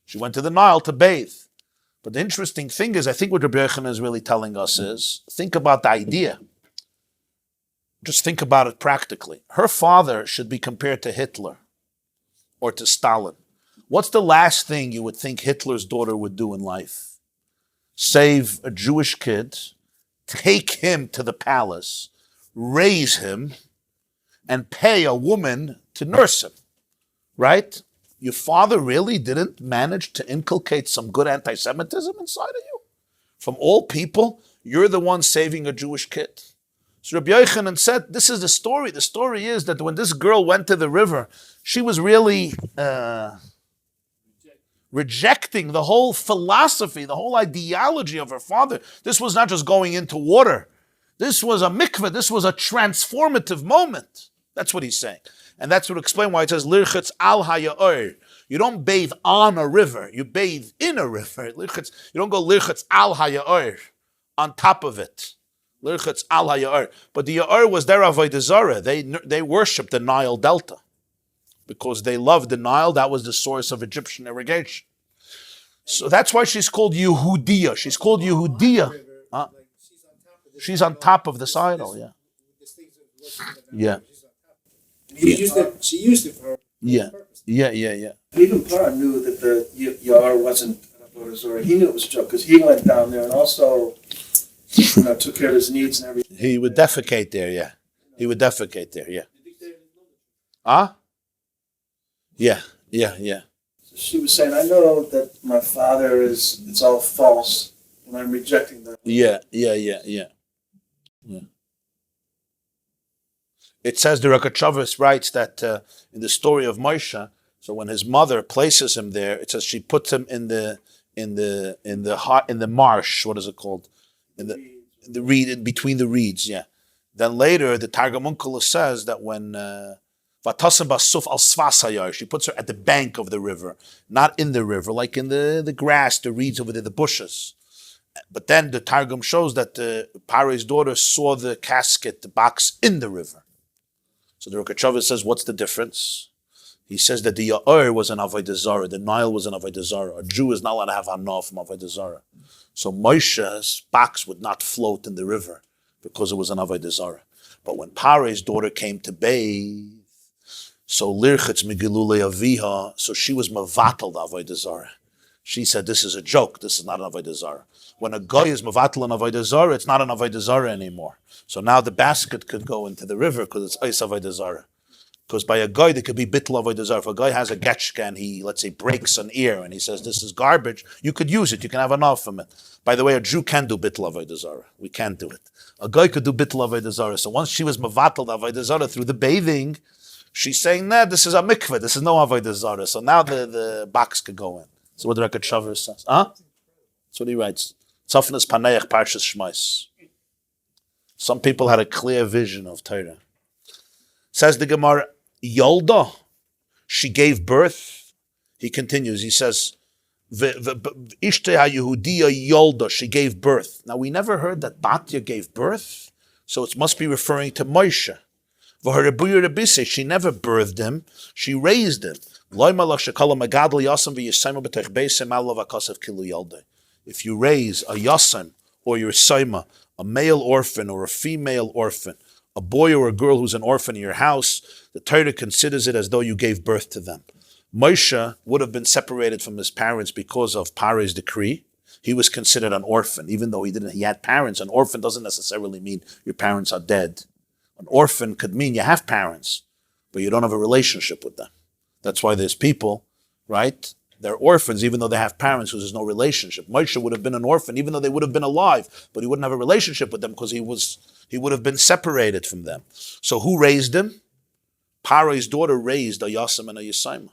She went to the Nile to bathe. But the interesting thing is, I think what Rabbi Yochanan is really telling us is, think about the idea. Just think about it practically. Her father should be compared to Hitler or to Stalin. What's the last thing you would think Hitler's daughter would do in life? Save a Jewish kid, take him to the palace, raise him, and pay a woman to nurse him, right? Your father really didn't manage to inculcate some good anti-Semitism inside of you? From all people, you're the one saving a Jewish kid. So Rabbi Yochanan said, this is the story. The story is that when this girl went to the river, she was really rejecting the whole philosophy, the whole ideology of her father. This was not just going into water. This was a mikveh. This was a transformative moment. That's what he's saying. And that's what explains why it says, lirchetz al haya'or. You don't bathe on a river. You bathe in a river. You don't go lirchetz al haya'or, on top of it. Lirchetz al haya'or. But the ya'or was their avodah zarah. They worshipped the Nile Delta. Because they loved the Nile, that was the source of Egyptian irrigation. So that's why she's called Yehudiya. She's called Yehudiya. Huh? She's on top of this idol, yeah. Yeah. She used it for her purpose. Yeah. Even Parah knew that the Yar wasn't an avodah zarah. He knew it was a joke because he went down there and also took care of his needs and everything. He would defecate there, yeah. He would defecate there, yeah. Huh? Yeah. So she was saying, I know that my father it's all false, and I'm rejecting that. Yeah. It says the Tetzaveh writes that in the story of Moshe, so when his mother places him there, it says she puts him in the marsh. What is it called? In the reed, in between the reeds. Yeah. Then later the Targum Unkula says that when Vatasam basuf al svasayar, she puts her at the bank of the river, not in the river, like in the grass, the reeds over there, the bushes. But then the Targum shows that Paro's daughter saw the casket, the box, in the river. So the Tetzaveh says, what's the difference? He says that the Ya'or was an avodah zarah, the Nile was an avodah zarah. A Jew is not allowed to have hana from avodah zarah. So Moshe's box would not float in the river because it was an avodah zarah. But when Paro's daughter came to bathe, so lirchetz megilulei aviha, so she was mavatal the avodah zarah. She said, this is a joke, this is not an avodah zarah. When a guy is mavatal an avodah zarah, it's not an avodah zarah anymore. So now the basket could go into the river because it's eis avodah zarah. Because by a guy, there could be bittul avodah zarah. If a guy has a getchka and he, let's say, breaks an ear and he says, this is garbage, you could use it, you can have enough from it. By the way, a Jew can do bittul avodah zarah. We can't do it. A guy could do bittul avodah zarah. So once she was mavatal avodah zarah through the bathing, she's saying, nah, this is a mikveh, this is no avodah zarah. So now the box could go in. So what the Tetzaveh says. Huh? That's what he writes. Tzafnas Paneach Parshas Shmais. Some people had a clear vision of Torah. Says the Gemarah, Yolda, she gave birth. He continues, he says, Ishte ha-Yehudiya Yolda, she gave birth. Now we never heard that Batya gave birth, so it must be referring to Moshe. She never birthed him, she raised him. If you raise a yasam or your saima, a male orphan or a female orphan, a boy or a girl who's an orphan in your house, the Torah considers it as though you gave birth to them. Moshe would have been separated from his parents because of Paro's decree. He was considered an orphan, even though he had parents. An orphan doesn't necessarily mean your parents are dead. An orphan could mean you have parents, but you don't have a relationship with them. That's why there's people, right? They're orphans even though they have parents because there's no relationship. Moshe would have been an orphan even though they would have been alive, but he wouldn't have a relationship with them because he would have been separated from them. So who raised him? Paro's daughter raised a Yasam and a Yisaima.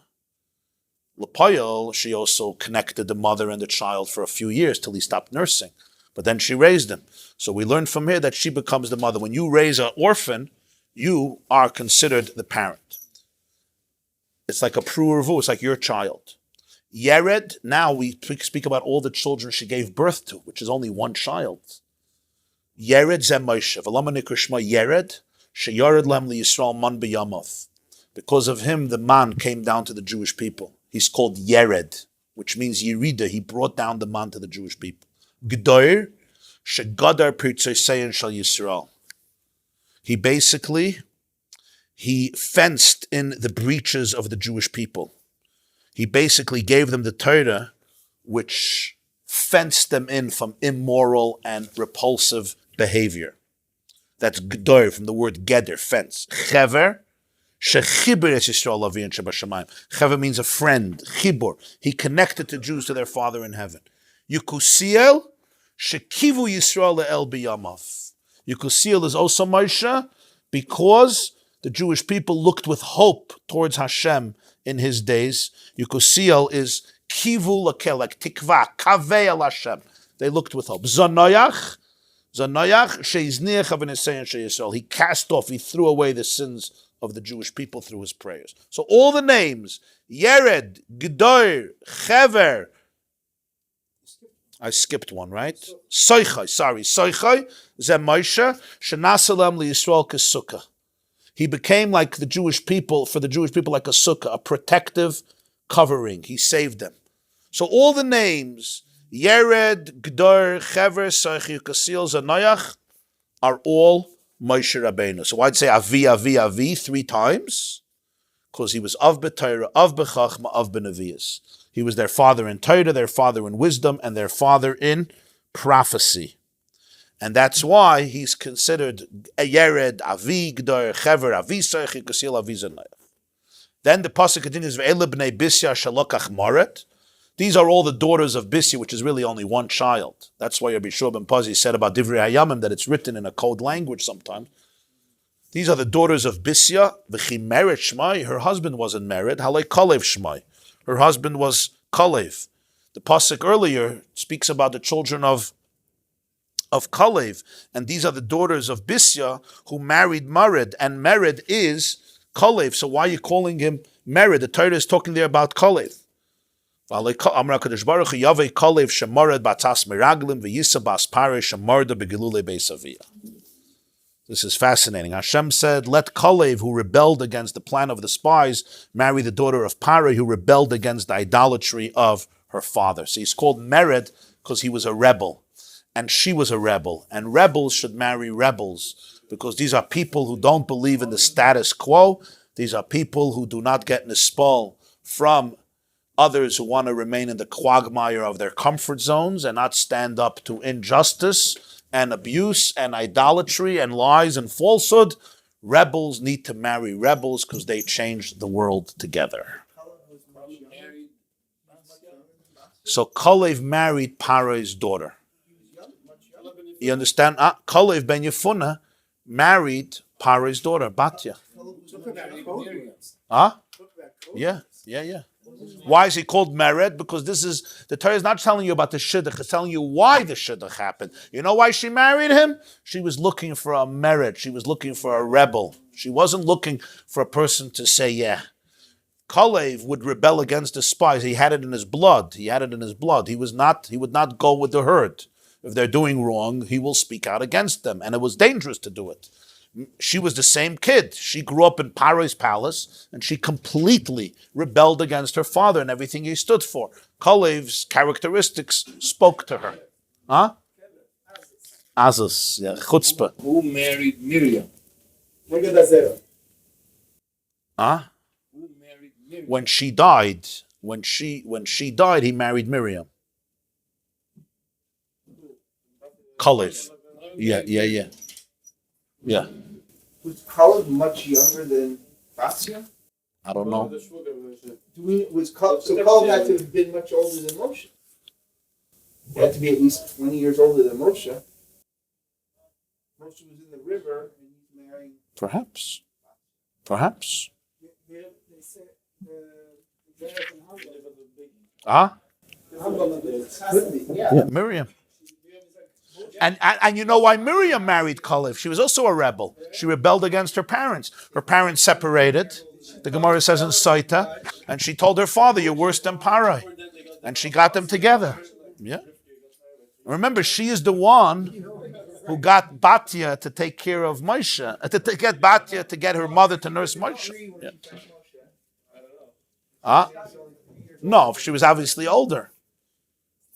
L'Poyel, she also connected the mother and the child for a few years till he stopped nursing. But then she raised him. So we learn from here that she becomes the mother. When you raise an orphan, you are considered the parent. It's like a pru'urvu, it's like your child. Yered, now we speak about all the children she gave birth to, which is only one child. Yered zem Moshe, v'lama nikrishma Yered, sheyared lem li Yisrael man b'yamav. Because of him, the man came down to the Jewish people. He's called Yered, which means Yerida. He brought down the man to the Jewish people. G'doir, shegadar pirtzeisein shal Yisrael. He fenced in the breaches of the Jewish people. He basically gave them the Torah, which fenced them in from immoral and repulsive behavior. That's g'dor, from the word geder, fence. Chever, shechiber es Yisrael aviyin shebashamayim. Chever means a friend, chibur. He connected the Jews to their Father in heaven. Yukusiel, shekivu Yisrael le'el biyamav. Yukusiel is also Moshe, because the Jewish people looked with hope towards Hashem in his days. Yukusiel is kivu lakel, like tikva, kaveh al Hashem. They looked with hope. Zanoyach sheizniach avinisein sheyisrael. He cast off, he threw away the sins of the Jewish people through his prayers. So all the names, Yered, G'dor, Chever. I skipped one, right? Soichai, Zem Moshe, Shenasalem li Yisrael kesukkah. He became like the Jewish people, for the Jewish people, like a sukkah, a protective covering. He saved them. So all the names, Yered, G'dor, Chever, Soichai, Yukasil, Zanoyach, are all Moshe Rabbeinu. So I'd say Avi 3 times, because he was of b'Torah, of b'Chachma, of b'Nevias. He was their father in Torah, their father in wisdom, and their father in prophecy. And that's why he's considered Yered, Avi, G'dor, Chever, Avi, Soichai, Yukasil, Avi, Zanoyach. Then the pasuk continues, Ve'ele b'nei Bisya shalokach moret. These are all the daughters of Bisya, which is really only one child. That's why Rabbi Shua ben Pazi said about Divrei Hayamim that it's written in a code language sometimes. These are the daughters of Bisya. V'chi meret Shmai. Her husband wasn't married. Halei Kalev Shmai. Her husband was Kalev. The pasuk earlier speaks about the children of Kalev, and these are the daughters of Bisya who married Mered, and Mered is Kalev. So why are you calling him Mered? The Torah is talking there about Kalev. This is fascinating. Hashem said, let Kalev, who rebelled against the plan of the spies, marry the daughter of Pare, who rebelled against the idolatry of her father. So he's called Mered because he was a rebel, and she was a rebel. And rebels should marry rebels, because these are people who don't believe in the status quo. These are people who do not get nispal from others who want to remain in the quagmire of their comfort zones and not stand up to injustice and abuse and idolatry and lies and falsehood. Rebels need to marry rebels because they change the world together. So Kalev married Paro's daughter. You understand? Kalev ben Yefunah married Paro's daughter, Batya. Yeah. Why is he called Mered? Because the Torah is not telling you about the shidduch, it's telling you why the shidduch happened. You know why she married him? She was looking for a Mered. She was looking for a rebel. She wasn't looking for a person to say, yeah. Kalev would rebel against the spies. He had it in his blood. He would not go with the herd. If they're doing wrong, he will speak out against them. And it was dangerous to do it. She was the same kid. She grew up in Paro's palace, and she completely rebelled against her father and everything he stood for. Kalev's characteristics spoke to her. Azus, yeah, chutzpah. Who married Miriam? Who married Miriam? When she died, he married Miriam. Kalev. Yeah. Was Kalev much younger than Basia? I don't know. So Kalev had to have been much older than Moshe. He had to be at least 20 years older than Moshe. Moshe was in the river and he's marrying. Perhaps. They say the Huh? Could be. Yeah, Miriam. And you know why Miriam married Caliph? She was also a rebel. She rebelled against her parents. Her parents separated. The Gemarah says in Saita, and she told her father, "You're worse than Parai," and she got them together. Yeah. Remember, she is the one who got Batya to take care of Moshe, to get Batya to get her mother to nurse Moshe. Yeah. No, she was obviously older.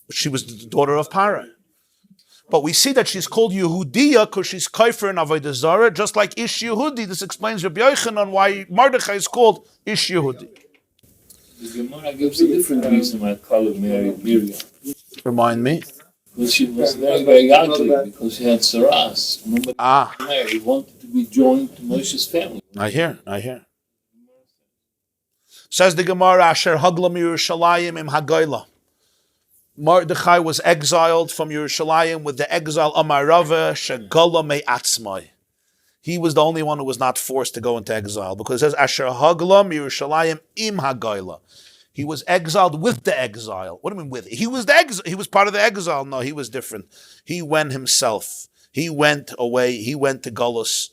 But she was the daughter of Parai. But we see that she's called Yehudiya because she's Kaifer in Avodah Zarah, just like Ish Yehudi. This explains Rabbi Yochanan why Mordechai is called Ish Yehudi. The Gemarah gives a different reason why Caleb married Miriam. Remind me. Because she was very, very ugly, because she had saras. Remember, he wanted to be joined to Moshe's family. I hear. Says the Gemarah, Asher Hagla Yerushalayim im Hagoyla. Mordechai was exiled from Yerushalayim with the exile Amarava Shegala Me Atzmai. He was the only one who was not forced to go into exile, because it says Asher Hagla Yerushalayim im Hagoyla. He was exiled with the exile. What do you mean with? He was the exile. He was part of the exile. No, he was different. He went himself. He went away. He went to Gullus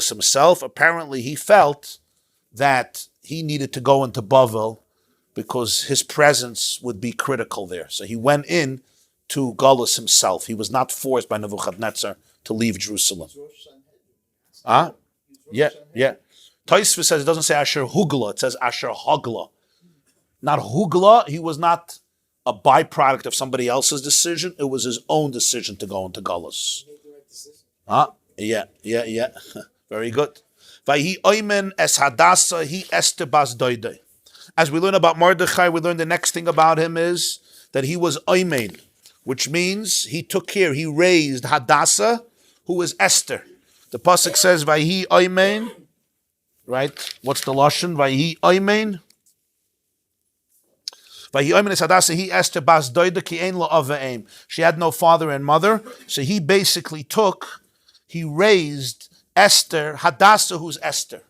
himself. Apparently, he felt that he needed to go into Bavel because his presence would be critical there. So he went in to Gullus himself. He was not forced by Nebuchadnezzar to leave Jerusalem. Yeah. Tosfos says, it doesn't say Asher Hugla, it says Asher Hagla. Not Hugla, he was not a byproduct of somebody else's decision. It was his own decision to go into Gullus. Yeah. Very good. Vayhi oimen es Hadassah hi Esther bas doide. As we learn about Mordechai, we learn the next thing about him is that he was oimen, which means he took care, he raised Hadassah, who was Esther. The pasuk says Vayhi oimen, right? What's the lashon? Vayhi oimen. Vayhi oimen es Hadassah hi Esther bas doide ki ein lo ava aim. She had no father and mother, so he basically raised Esther, Hadassah, who's Esther.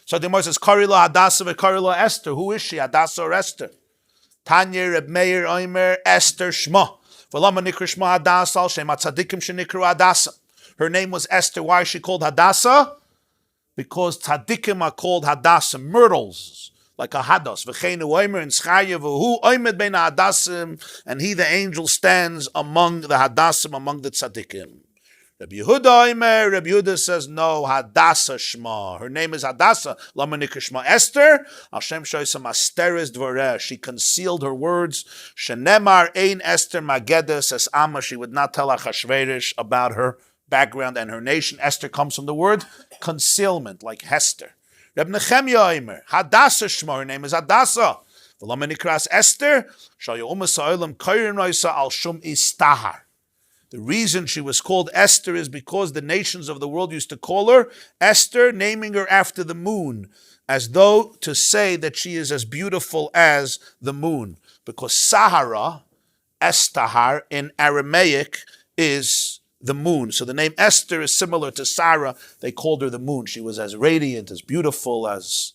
So the Gemara says, Karila Hadassah ve'Karila Esther. Who is she, Hadassah or Esther? Tanya Reb Meir Omer Esther Shma. V'lama nikra Shma Hadassah, Shema Tzadikim shenikru Hadassah. Her name was Esther. Why is she called Hadassah? Because Tzadikim are called Hadassah, myrtles, like a Hadas. V'cheinu Omer and Schaya v'hu Omer bein Hadassim, and he, the angel, stands among the Hadassim, among the Tzadikim. Rabbi Yehuda says, no, Hadassah Shma. Her name is Hadassah. Lama nikra Shma Esther. Hashem shoysam asteres dvoreh. She concealed her words. Shenemar ein Esther mageda, says Amma. She would not tell Achashverosh about her background and her nation. Esther comes from the word concealment, like Hester. Rabbi Nechemya Omer, Hadassah Shma. Her name is Hadassah. Lama nikras Esther. Shayu umas ha'olam kairin roisa al shum istahar. The reason she was called Esther is because the nations of the world used to call her Esther, naming her after the moon, as though to say that she is as beautiful as the moon. Because Sahara, Estahar, in Aramaic, is the moon. So the name Esther is similar to Sarah. They called her the moon. She was as radiant, as beautiful, as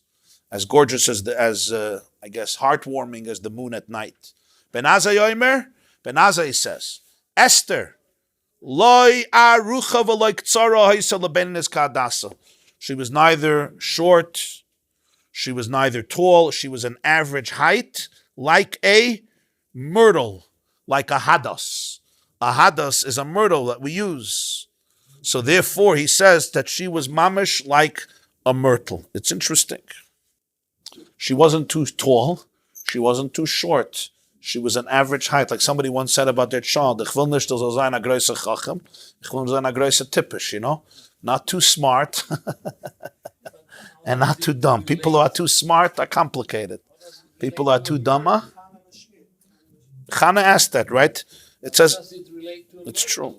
gorgeous, as I guess, heartwarming as the moon at night. Ben Azai Yomer, Ben Azai says, Esther, Loi arucha v'loi ktsara haisa lebenis ka'adasa. She was neither short, she was neither tall, she was an average height, like a myrtle, like a hadas. A hadas is a myrtle that we use. So therefore he says that she was mamish like a myrtle. It's interesting. She wasn't too tall, she wasn't too short. She was an average height, like somebody once said about their child. Ich will nicht so sein a größer Chacham, ich will sein a größer Typisch, not too smart and not too dumb. People who are too smart are complicated. People who are too dumb, Chana asked that, right? It says, it's true.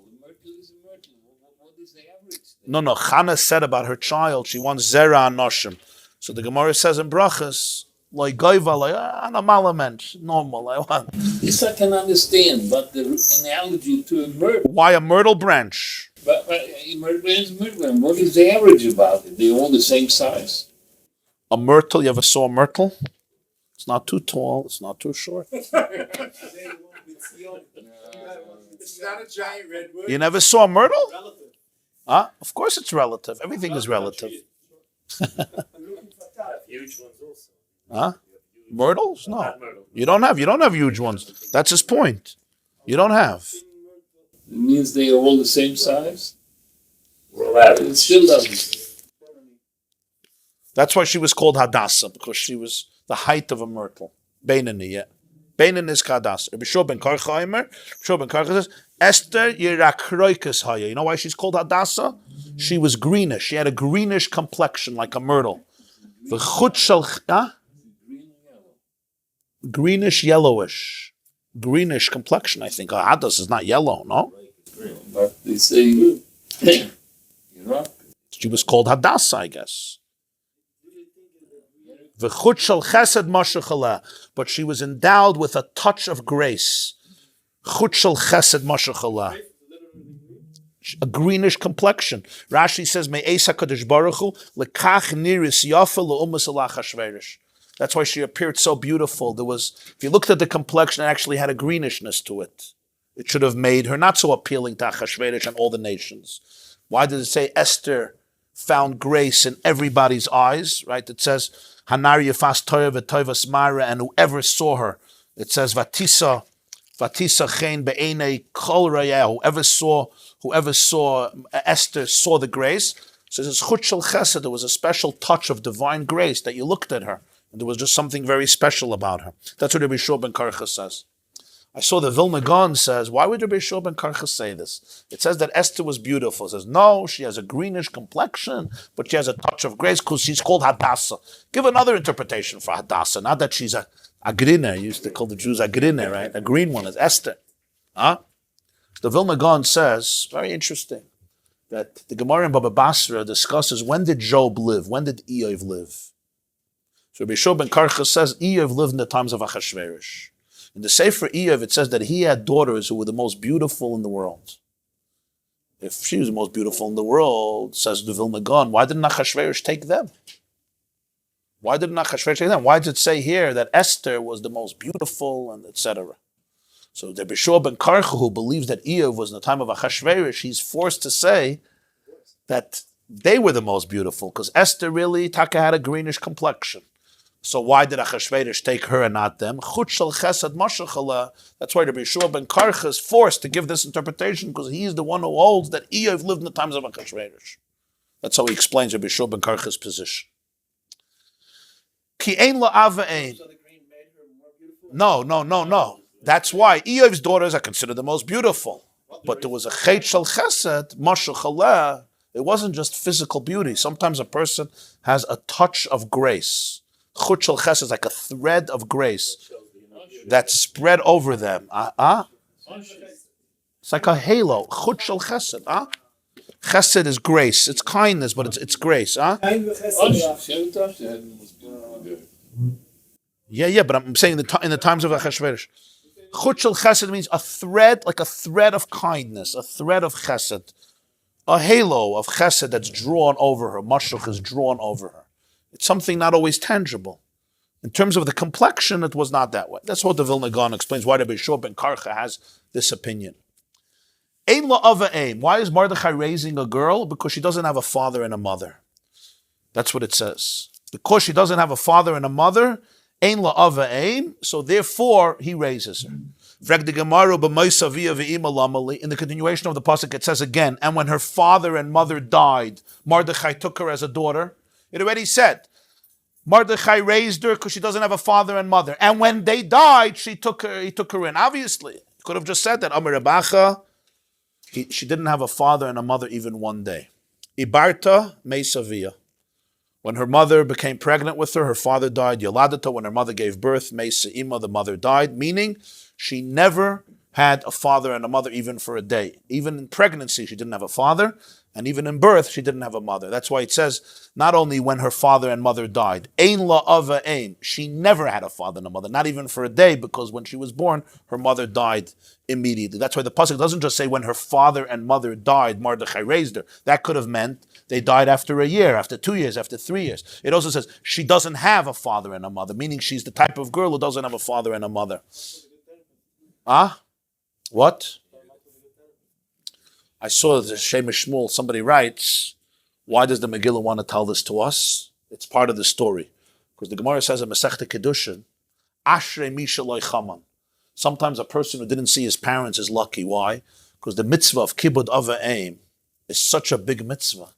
No, Chana said about her child, she wants Zera Anoshim. So the Gemara says in Brachas, like Goiva, like a malament, normal. I want. This I can understand, but the analogy to a myrtle. Why a myrtle branch? But a myrtle branch is myrtle branch. What is the average about it? They're all the same size. A myrtle, you ever saw a myrtle? It's not too tall, it's not too short. It's not a giant redwood. You never saw a myrtle? Huh? Of course it's relative. Everything is relative. Huge ones also. Huh? Myrtles? No. You don't have huge ones. That's his point. You don't have. It means they are all the same size? We're allowed. It still doesn't. That's why she was called Hadassah, because she was the height of a myrtle. Beinani, yeah. Beinani is Hadassah. Rabbi Shul ben Karcha says, Esther yirakroikas haya. You know why she's called Hadassah? She was greenish. She had a greenish complexion, like a myrtle. Greenish, yellowish. Greenish complexion, I think. Hadassah is not yellow, no? But they say, you know, She was called Hadassah, I guess. V'chut shel chesed mashachala, but she was endowed with a touch of grace. Chut shel chesed mashachala, a greenish complexion. Rashi says, "Me'es Hakadosh Baruch Hu lekach niris yafa le'umas alach Hashverish." That's why she appeared so beautiful. There was, if you looked at the complexion, it actually had a greenishness to it. It should have made her not so appealing to Achashverosh and all the nations. Why did it say Esther found grace in everybody's eyes? Right? It says, Hanar Yefas Torah v'Toivas Mara, and whoever saw her, it says, Vatisa Chen be'enei kol rayah. Whoever saw Esther saw the grace. So it says, Chut shel chesed, there was a special touch of divine grace that you looked at her, and there was just something very special about her. That's what Rabbi Shul ben Karcha says. I saw the Vilna Gaon says, why would Rabbi Shul ben Karcha say this? It says that Esther was beautiful. It says, no, she has a greenish complexion, but she has a touch of grace because she's called Hadassah. Give another interpretation for Hadassah, not that she's a grina. You used to call the Jews a grina, right? A green one is Esther. Huh? The Vilna Gaon says, very interesting, that the Gemarah in Baba Basra discusses, when did Job live? When did Eov live? So Rabbi Shul ben Karcha says, Eov lived in the times of Achashverosh. In the Sefer Eov, it says that he had daughters who were the most beautiful in the world. If she was the most beautiful in the world, says the Vilna Gaon, why didn't Achashverosh take them? Why didn't Achashverosh take them? Why did it say here that Esther was the most beautiful and etc.? So the Rabbi Shul ben Karcha, who believes that Eov was in the time of Achashverosh, he's forced to say that they were the most beautiful, because Esther really, Taka, had a greenish complexion. So why did Achashverosh take her and not them? Chut shel chesed mashachala. That's why Rabbi Shua ben Karcha is forced to give this interpretation, because he is the one who holds that Eov lived in the times of Achashverosh. That's how he explains Rabbi Shua ben Karcha's position. Ki ein la'ava ein. No. That's why Eov's daughters are considered the most beautiful. But there was a chet shel chesed mashachala. It wasn't just physical beauty. Sometimes a person has a touch of grace. Chut shel chesed is like a thread of grace that's spread over them. It's like a halo. Chut shel chesed. Chesed is grace. It's kindness, but it's grace. Yeah, but I'm saying in the times of Achashverosh. Chut shel chesed means a thread, like a thread of kindness, a thread of chesed. A halo of chesed that's drawn over her. Mashuch is drawn over her. It's something not always tangible. In terms of the complexion, it was not that way. That's what the Vilna Gaon explains why Rabbi Shua ben Karcha has this opinion. Ein la'ava aim. Why is Mordechai raising a girl? Because she doesn't have a father and a mother. That's what it says. Because she doesn't have a father and a mother, ein la'ava aim, so therefore he raises her. In the continuation of the pasuk, it says again, and when her father and mother died, Mordechai took her as a daughter. It already said, Mordechai raised her because she doesn't have a father and mother. And when they died, he took her in. Obviously, he could have just said that. Amar Rabacha, she didn't have a father and a mother even one day. Ibarta meisavia. When her mother became pregnant with her father died. Yoladata, when her mother gave birth, meisa ima, the mother died. Meaning, she never had a father and a mother even for a day. Even in pregnancy, she didn't have a father, and even in birth, she didn't have a mother. That's why it says, not only when her father and mother died, Ein la ava ein, she never had a father and a mother, not even for a day, because when she was born, her mother died immediately. That's why the pasuk doesn't just say when her father and mother died, Mordechai raised her. That could have meant they died after a year, after 2 years, after 3 years. It also says she doesn't have a father and a mother, meaning she's the type of girl who doesn't have a father and a mother. What? I saw the Shem Shmuel, somebody writes, why does the Megillah want to tell this to us? It's part of the story. Because the Gemarah says in Masechta Kedushin, Ashrei Misha Loi Chaman. Sometimes a person who didn't see his parents is lucky. Why? Because the mitzvah of Kibud Av V'Eim is such a big mitzvah.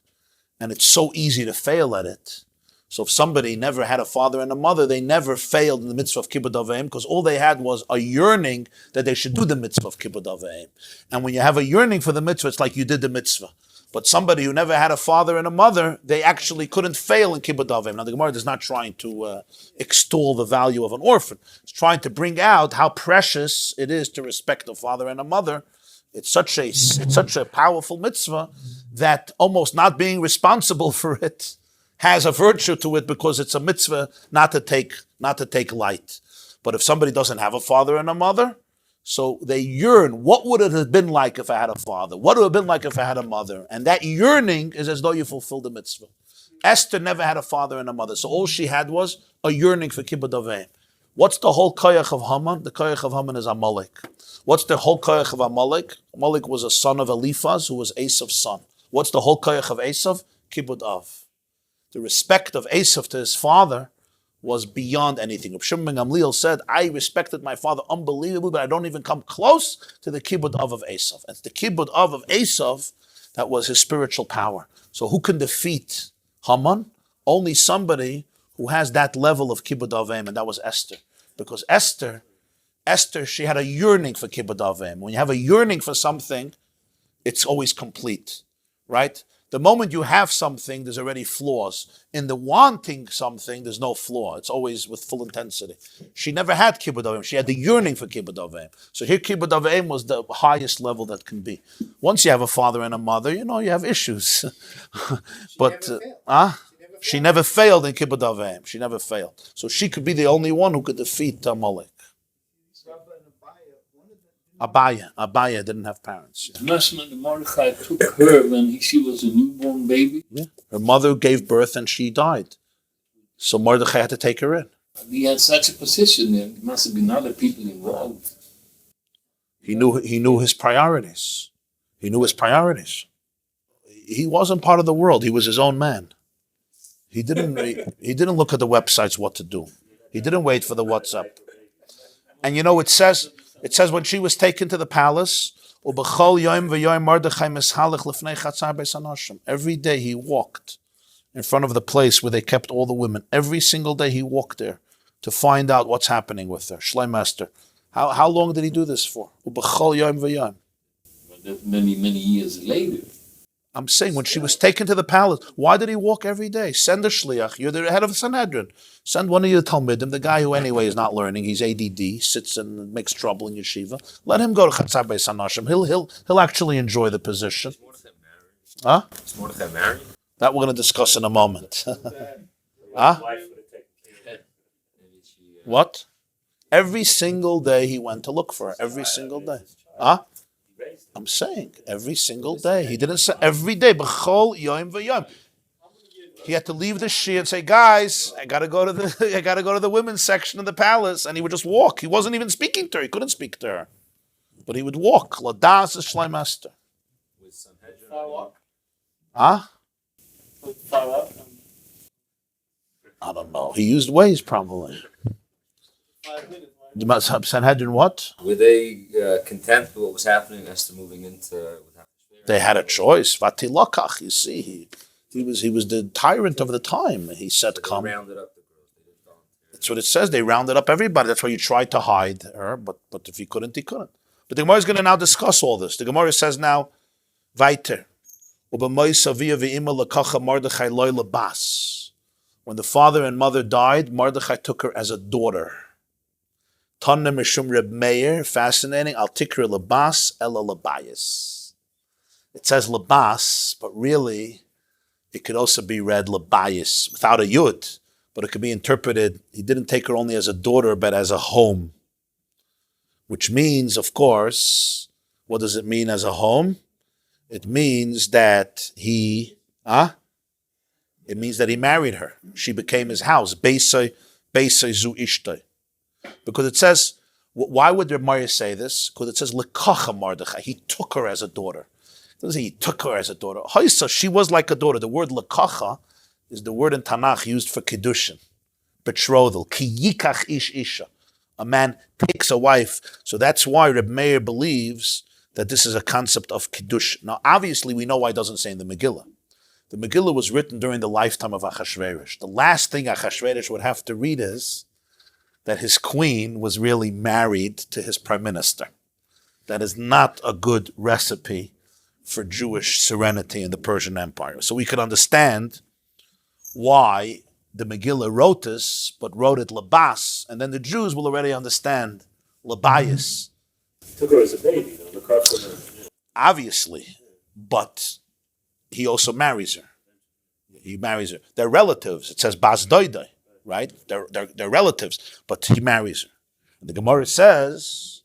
And it's so easy to fail at it. So if somebody never had a father and a mother, they never failed in the mitzvah of Kibbud Av V'Eim because all they had was a yearning that they should do the mitzvah of Kibbud Av V'Eim. And when you have a yearning for the mitzvah, it's like you did the mitzvah. But somebody who never had a father and a mother, they actually couldn't fail in Kibbud Av V'Eim. Now the Gemarah is not trying to extol the value of an orphan. It's trying to bring out how precious it is to respect a father and a mother. It's such a powerful mitzvah that almost not being responsible for it has a virtue to it because it's a mitzvah not to take light. But if somebody doesn't have a father and a mother, so they yearn, what would it have been like if I had a father? What would it have been like if I had a mother? And that yearning is as though you fulfilled the mitzvah. Esther never had a father and a mother, so all she had was a yearning for Kibbud Av V'Eim. What's the whole koyach of Haman? The koyach of Haman is Amalek. What's the whole koyach of Amalek? Amalek was a son of Eliphaz, who was Esav's son. What's the whole koyach of Esav? Kibbud Av. The respect of Esav to his father was beyond anything. Rabbi Shimon ben Gamliel said, I respected my father unbelievably, but I don't even come close to the Kibbud Av of Esav. And it's the Kibbud Av of Esav that was his spiritual power. So who can defeat Haman? Only somebody who has that level of Kibbud Av V'Eim, and that was Esther. Because Esther, she had a yearning for Kibbud Av V'Eim. When you have a yearning for something, it's always complete, right? The moment you have something, there's already flaws. In the wanting something, there's no flaw. It's always with full intensity. She never had Kibbud Av V'Eim. She had the yearning for Kibbud Av V'Eim. So here Kibbud Av V'Eim was the highest level that can be. Once you have a father and a mother, you have issues. But, she never failed in Kibbud Av V'Eim. She never failed. So she could be the only one who could defeat Amalek. Abaya didn't have parents. Mashman, the Mordechai took her when she was a newborn baby. Yeah. Her mother gave birth and she died. So Mordechai had to take her in. He had such a position there. There must have been other people involved. He knew his priorities. He wasn't part of the world. He was his own man. He didn't look at the websites what to do. He didn't wait for the WhatsApp. And it says when she was taken to the palace, every day he walked in front of the place where they kept all the women. Every single day he walked there to find out what's happening with her. Shleimaster. How long did he do this for? But that's many years later. I'm saying when she was taken to the palace, why did he walk every day? Send a shliach. You're the head of the Sanhedrin. Send one of your Talmidim, the guy who anyway is not learning. He's ADD, sits and makes trouble in yeshiva. Let him go to Chatzar Beis Hanashim. He'll actually enjoy the position. Huh? Is Mordechai married? That we're going to discuss in a moment. Huh? What? Every single day he went to look for her. Every single day. Huh? I'm saying every single day. He didn't say every day. B'chol yom v'yom. He had to leave the shia and say, "Guys, I gotta go to the women's section of the palace," and he would just walk. He wasn't even speaking to her. He couldn't speak to her, but he would walk. Ladas shleimaster. With Sanhedrin. Huh? I don't know. He used Waze probably. Sanhedrin what? Were they content with what was happening? Esther moving into. They had a choice. Vatilakach. You see, he was the tyrant of the time. He said, So "Come." they rounded up the girls. They didn't volunteer. That's what it says. They rounded up everybody. That's why you tried to hide her, but if he couldn't, he couldn't. But the Gemara is going to now discuss all this. The Gemara says now, Vaiter. When the father and mother died, Mordechai took her as a daughter. Tanna Mishum Reb Meir, fascinating. Al Tikra Labas Ela Labayas. It says Labas, but really it could also be read Labayas without a yud, but it could be interpreted, he didn't take her only as a daughter, but as a home. Which means, of course, what does it mean as a home? It means that he married her. She became his house. Beisai zu ishtay. Because it says, why would Gemarah say this? Because it says, Lekacha Mardechai. He took her as a daughter. It doesn't say he took her as a daughter. Haisa, she was like a daughter. The word Lekacha is the word in Tanakh used for Kiddushin, betrothal. Ki yikach ish isha. A man takes a wife. So that's why Reb Meir believes that this is a concept of Kiddush. Now, obviously, we know why it doesn't say in the Megillah. The Megillah was written during the lifetime of Achashverosh. The last thing Achashverosh would have to read is that his queen was really married to his prime minister. That is not a good recipe for Jewish serenity in the Persian Empire. So we could understand why the Megillah wrote this, but wrote it Labas, and then the Jews will already understand Labayas. Took her as a baby, the car for her. Obviously, but he also marries her. He marries her. They're relatives. It says Bas Doidai, right? They're relatives, but he marries her. And the Gemarah says,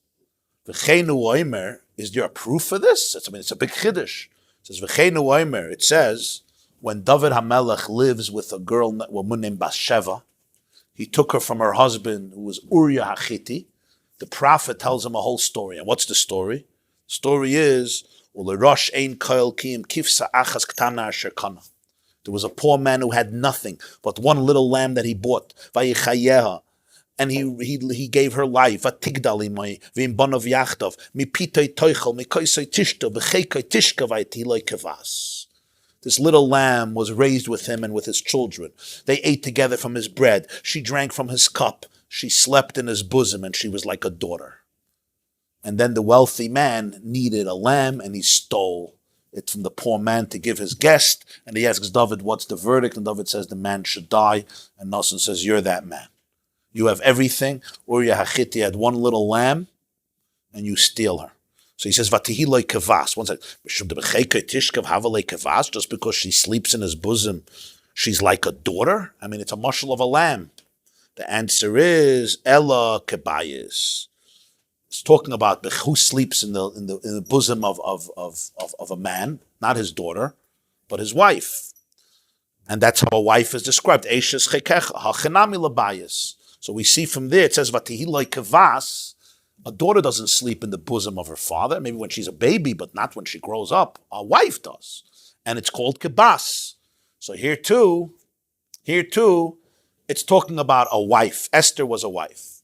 V'cheinu oimer, is there a proof for this? It's a big chiddush. It says, V'cheinu oimer, it says, when David HaMelech lives with a woman named Bathsheba, he took her from her husband, who was Uriah HaChiti. The prophet tells him a whole story. And what's the story? The story is, there was a poor man who had nothing but one little lamb that he bought. And he gave her life. This little lamb was raised with him and with his children. They ate together from his bread. She drank from his cup. She slept in his bosom, and she was like a daughter. And then the wealthy man needed a lamb, and he stole it from the poor man to give his guest. And he asks David, what's the verdict? And David says, the man should die. And Nasan says, you're that man. You have everything. Uriah HaChiti had one little lamb, and you steal her. So he says, Vatihi loy kavas. One second. Just because she sleeps in his bosom, she's like a daughter? I mean, it's a mashal of a lamb. The answer is Ella Kebayis. It's talking about who sleeps in the bosom of a man, not his daughter, but his wife. And that's how a wife is described. Eishes chekecha, hachenami labayis. So we see from there, it says, Vatihi loy kavas. A daughter doesn't sleep in the bosom of her father, maybe when she's a baby, but not when she grows up. A wife does. And it's called kibas. So here too, it's talking about a wife. Esther was a wife.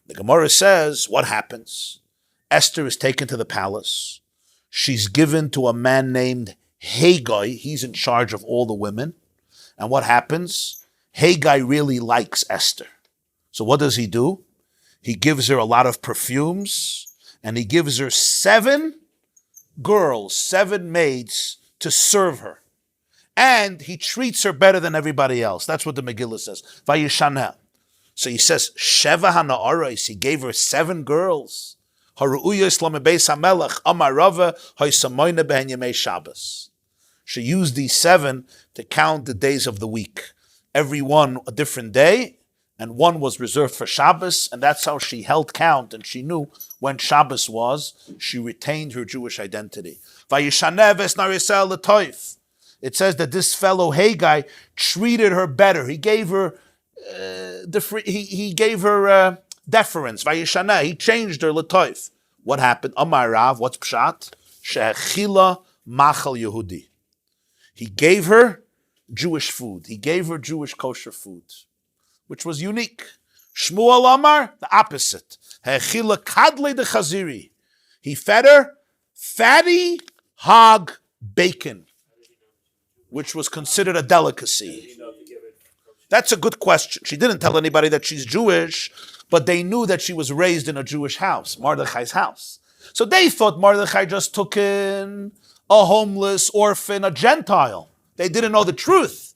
The Gemarah says, what happens? Esther is taken to the palace. She's given to a man named Haggai. He's in charge of all the women. And what happens? Haggai really likes Esther. So what does he do? He gives her a lot of perfumes, and he gives her 7 girls, 7 maids to serve her. And he treats her better than everybody else. That's what the Megillah says. Vayishaneh. So he says, Sheva hana'arais, he gave her 7 girls. She used these 7 to count the days of the week. Every one a different day, and one was reserved for Shabbos, and that's how she held count, and she knew when Shabbos was. She retained her Jewish identity. It says that this fellow Haggai treated her better. He gave her deference. Vayishaneh, he changed her l'toif. What happened? Amar Rav, what's pshat? She'echila machal Yehudi. He gave her Jewish food. He gave her Jewish kosher food, which was unique. Shmuel Amar, the opposite. He'echila kadle de chaziri. He fed her fatty hog bacon, which was considered a delicacy. That's a good question. She didn't tell anybody that she's Jewish, but they knew that she was raised in a Jewish house, Mordechai's house. So they thought Mordechai just took in a homeless orphan, a Gentile. They didn't know the truth.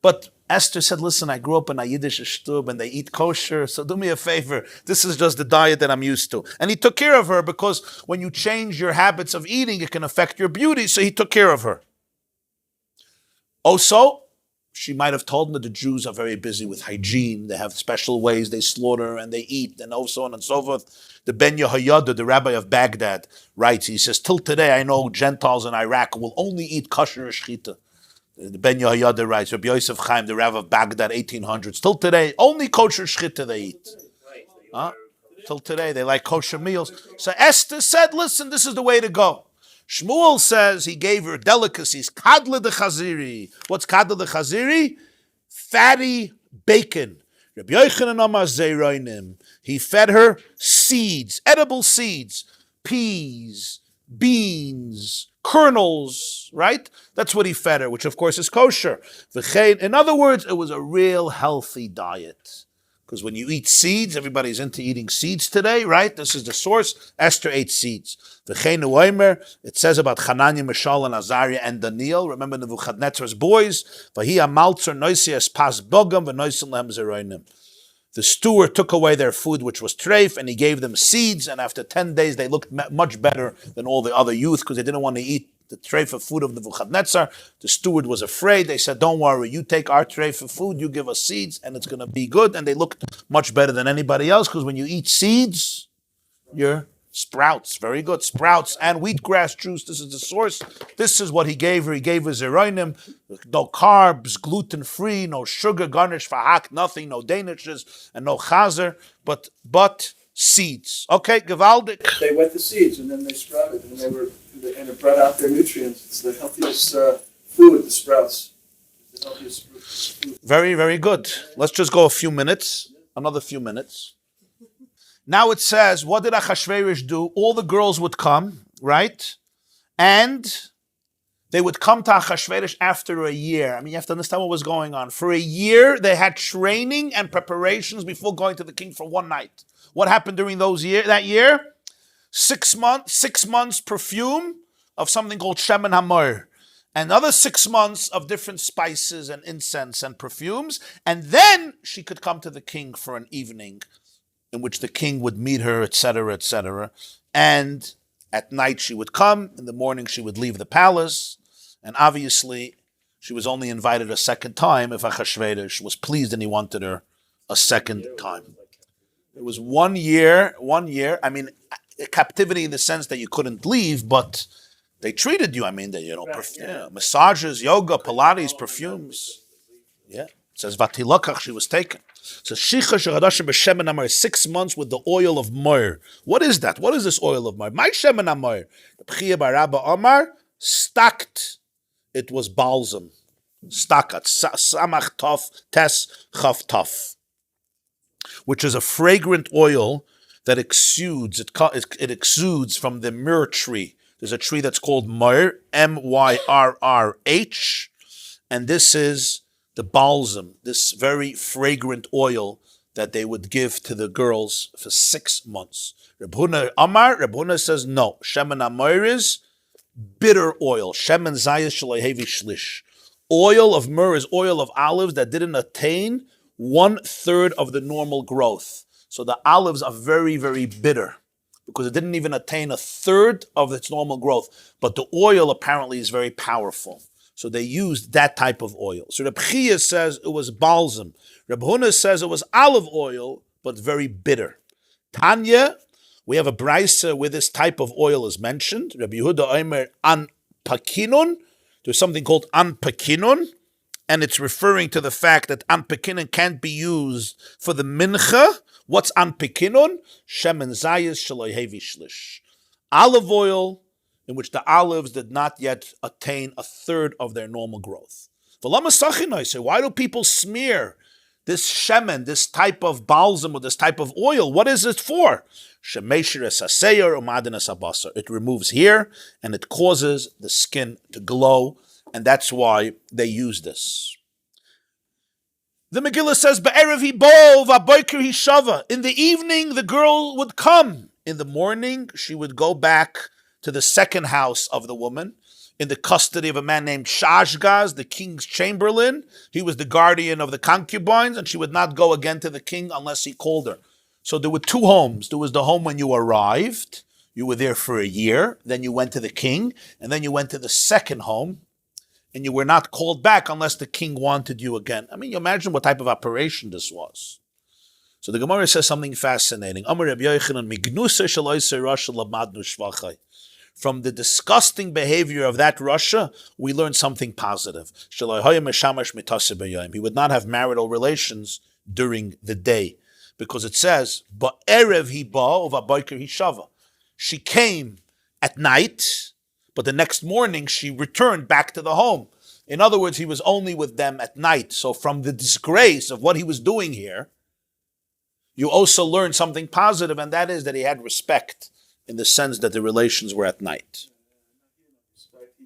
But Esther said, listen, I grew up in a Yiddish shtub and they eat kosher, so do me a favor. This is just the diet that I'm used to. And he took care of her because when you change your habits of eating, it can affect your beauty, so he took care of her. Also, she might have told him that the Jews are very busy with hygiene. They have special ways they slaughter and they eat and so on and so forth. The Ben Yehoyada, the rabbi of Baghdad, writes, he says, till today I know Gentiles in Iraq will only eat kosher shechita. The Ben Yehoyada writes, Rabbi Yosef Chaim, the rabbi of Baghdad, 1800s. Till today, only kosher shechita they eat. Till today, they like kosher meals. So Esther said, listen, this is the way to go. Shmuel says he gave her delicacies. Kadla de chaziri. What's kadla de chaziri? Fatty bacon. Rabbi Yochanan Amar Zeiroinim. He fed her seeds, edible seeds, peas, beans, kernels, right? That's what he fed her, which of course is kosher. In other words, it was a real healthy diet. Because when you eat seeds, everybody's into eating seeds today, right? This is the source. Esther ate seeds. It says about Hananiah, Mishael, and Azariah and Daniel. Remember Nebuchadnezzar's boys. The steward took away their food, which was treif, and he gave them seeds. And after 10 days, they looked much better than all the other youth because they didn't want to eat the treif of food of Nebuchadnezzar. The steward was afraid. They said, don't worry, you take our treif of food, you give us seeds, and it's going to be good. And they looked much better than anybody else because when you eat seeds, you're sprouts, very good, sprouts and wheatgrass juice. This is the source. This is what he gave her. He gave her zeroinim, no carbs, gluten-free, no sugar, garnish for hak, nothing, no danishes, and no chazer, but seeds. Okay, gewaldig. They wet the seeds and then they sprouted and it brought out their nutrients. It's the healthiest food, the sprouts. It's the healthiest food. Very, very good. Let's just go another few minutes. Now it says, what did Achashverosh do? All the girls would come, right? And they would come to Achashverosh after a year. I mean, you have to understand what was going on. For a year, they had training and preparations before going to the king for one night. What happened during that year? 6 months perfume of something called Shemen HaMor. Another 6 months of different spices and incense and perfumes. And then she could come to the king for an evening in which the king would meet her, etc., etc. And at night she would come, in the morning she would leave the palace, and obviously she was only invited a second time if Achashverosh was pleased and he wanted her a second time. It was 1 year, I mean, captivity in the sense that you couldn't leave, but they treated you, massages, yoga, Pilates, perfumes. Yeah, it says, Vatilakach, she was taken. So Shicha Shechadashim b'Shemen HaMor, 6 months with the oil of Mor. What is that? What is this oil of Mor? My Shemen HaMor. The B'chia Barabba Omar, stacked. It was balsam. Stakat. Samach Tov, Tes Chav Tov. Which is a fragrant oil that exudes. It exudes from the myrrh tree. There's a tree that's called Myrrh, Myrrh, and this is the balsam, this very fragrant oil that they would give to the girls for 6 months. Reb Huna says no. Shemen HaMor is bitter oil. Shemen Zayis Shalohevi Shlish. Oil of myrrh is oil of olives that didn't attain 1/3 of the normal growth. So the olives are very, very bitter because it didn't even attain 1/3 of its normal growth. But the oil apparently is very powerful. So they used that type of oil. So Reb Chia says it was balsam. Reb Huna says it was olive oil, but very bitter. Tanya, we have a brisa where this type of oil is mentioned. Rabbi Yehuda Omer an pakinun. There's something called an pakinun, and it's referring to the fact that an pakinun can't be used for the mincha. What's an pakinun? Shemen zayis shalohevi shlish. Olive oil, in which the olives did not yet attain 1/3 of their normal growth. Why do people smear this shemen, this type of balsam or this type of oil? What is it for? It removes hair and it causes the skin to glow, and that's why they use this. The Megillah says, in the evening the girl would come. In the morning she would go back to the second house of the woman. in the custody of a man named Shashgaz, the king's chamberlain. He was the guardian of the concubines, and she would not go again to the king unless he called her. So there were two homes. There was the home when you arrived. You were there for a year. Then you went to the king, and then you went to the second home, and you were not called back unless the king wanted you again. I mean, you imagine what type of operation this was. So the Gemarah says something fascinating. From the disgusting behavior of that Russia, we learned something positive. He would not have marital relations during the day, because it says, she came at night, but the next morning she returned back to the home. In other words, he was only with them at night. So from the disgrace of what he was doing here, you also learn something positive, and that is that he had respect in the sense that the relations were at night. He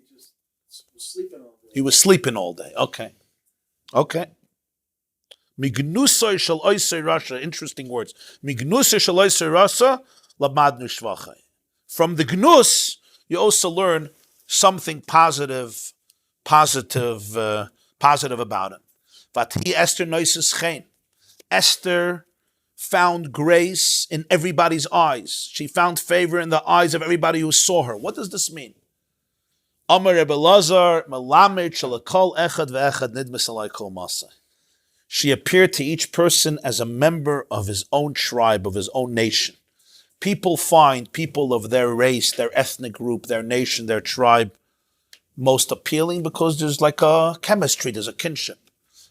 just was sleeping all day. He was sleeping all day. Okay. Mignusay shel oisei rasha. Interesting words. Mignusay shel oisei rasha lamadnu shvachai. From the gnus, you also learn something positive about him. Vati Esther noises chen. Esther found grace in everybody's eyes. She found favor in the eyes of everybody who saw her. What does this mean? Amar Rebbe Lazar melamed shalakol echad ve'echad nidmas alai kol masay. She appeared to each person as a member of his own tribe, of his own nation. People find people of their race, their ethnic group, their nation, their tribe most appealing because there's like a chemistry, there's a kinship.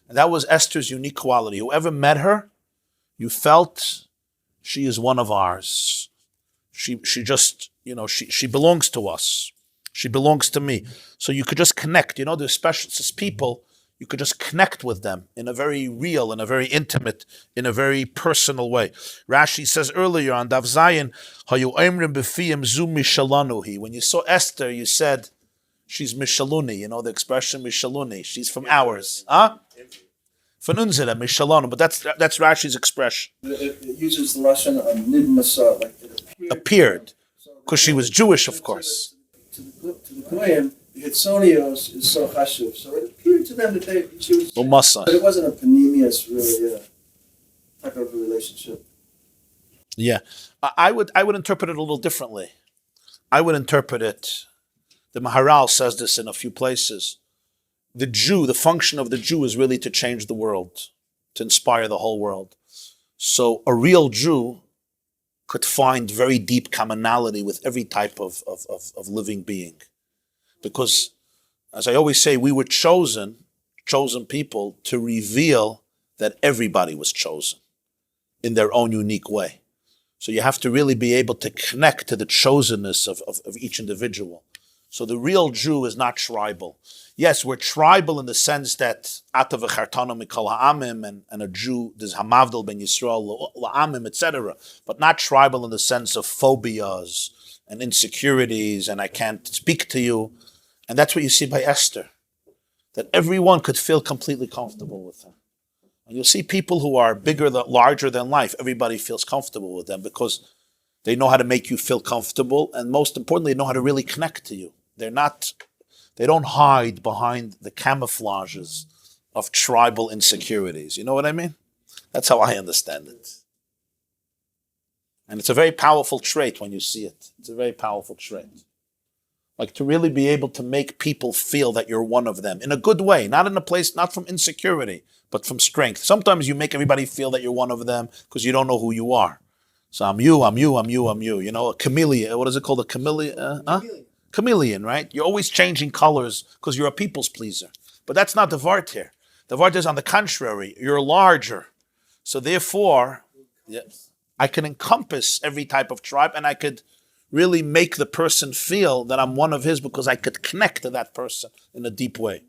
And that was Esther's unique quality. Whoever met her, you felt she is one of ours. She just, she belongs to us. She belongs to me. So you could just connect. There's specialist people, you could just connect with them in a very real, in a very intimate, in a very personal way. Rashi says earlier on Dav Zayin, Hayu Eimrim b'fiyim zu mishalunuhi. When you saw Esther, you said, she's mishaluni. The expression mishaluni. She's from ours. Huh? Von unserer mishalonu. But that's Rashi's expression. It uses the Lashon of nidmasa, like it appeared. Because she was Jewish, of course. To the Goyim, the Hitzonios is so chashuv. So it appeared to them that she was, but it wasn't a panemius, really, type of a relationship. Yeah. I would interpret it a little differently. I would interpret it, the Maharal says this in a few places. The Jew, the function of the Jew is really to change the world, to inspire the whole world. So a real Jew could find very deep commonality with every type of living being. Because, as I always say, we were chosen people to reveal that everybody was chosen in their own unique way. So you have to really be able to connect to the chosenness of each individual. So the real Jew is not tribal. Yes, we're tribal in the sense that Ata v'chartanu mikol ha'amim, and a Jew, there's hamavdil ben Yisrael la'amim, etc. But not tribal in the sense of phobias and insecurities, and I can't speak to you. And that's what you see by Esther, that everyone could feel completely comfortable with her. And you'll see people who are bigger, larger than life, everybody feels comfortable with them because they know how to make you feel comfortable, and most importantly, they know how to really connect to you. They don't hide behind the camouflages of tribal insecurities. You know what I mean? That's how I understand it. And it's a very powerful trait when you see it. It's a very powerful trait. Like to really be able to make people feel that you're one of them in a good way, not in a place, not from insecurity, but from strength. Sometimes you make everybody feel that you're one of them because you don't know who you are. So I'm you. A chameleon. What is it called? A chameleon? Chameleon, right? You're always changing colors because you're a people's pleaser. But that's not the Vart here. The Vart is on the contrary. You're larger. So therefore, I can encompass every type of tribe, and I could really make the person feel that I'm one of his because I could connect to that person in a deep way.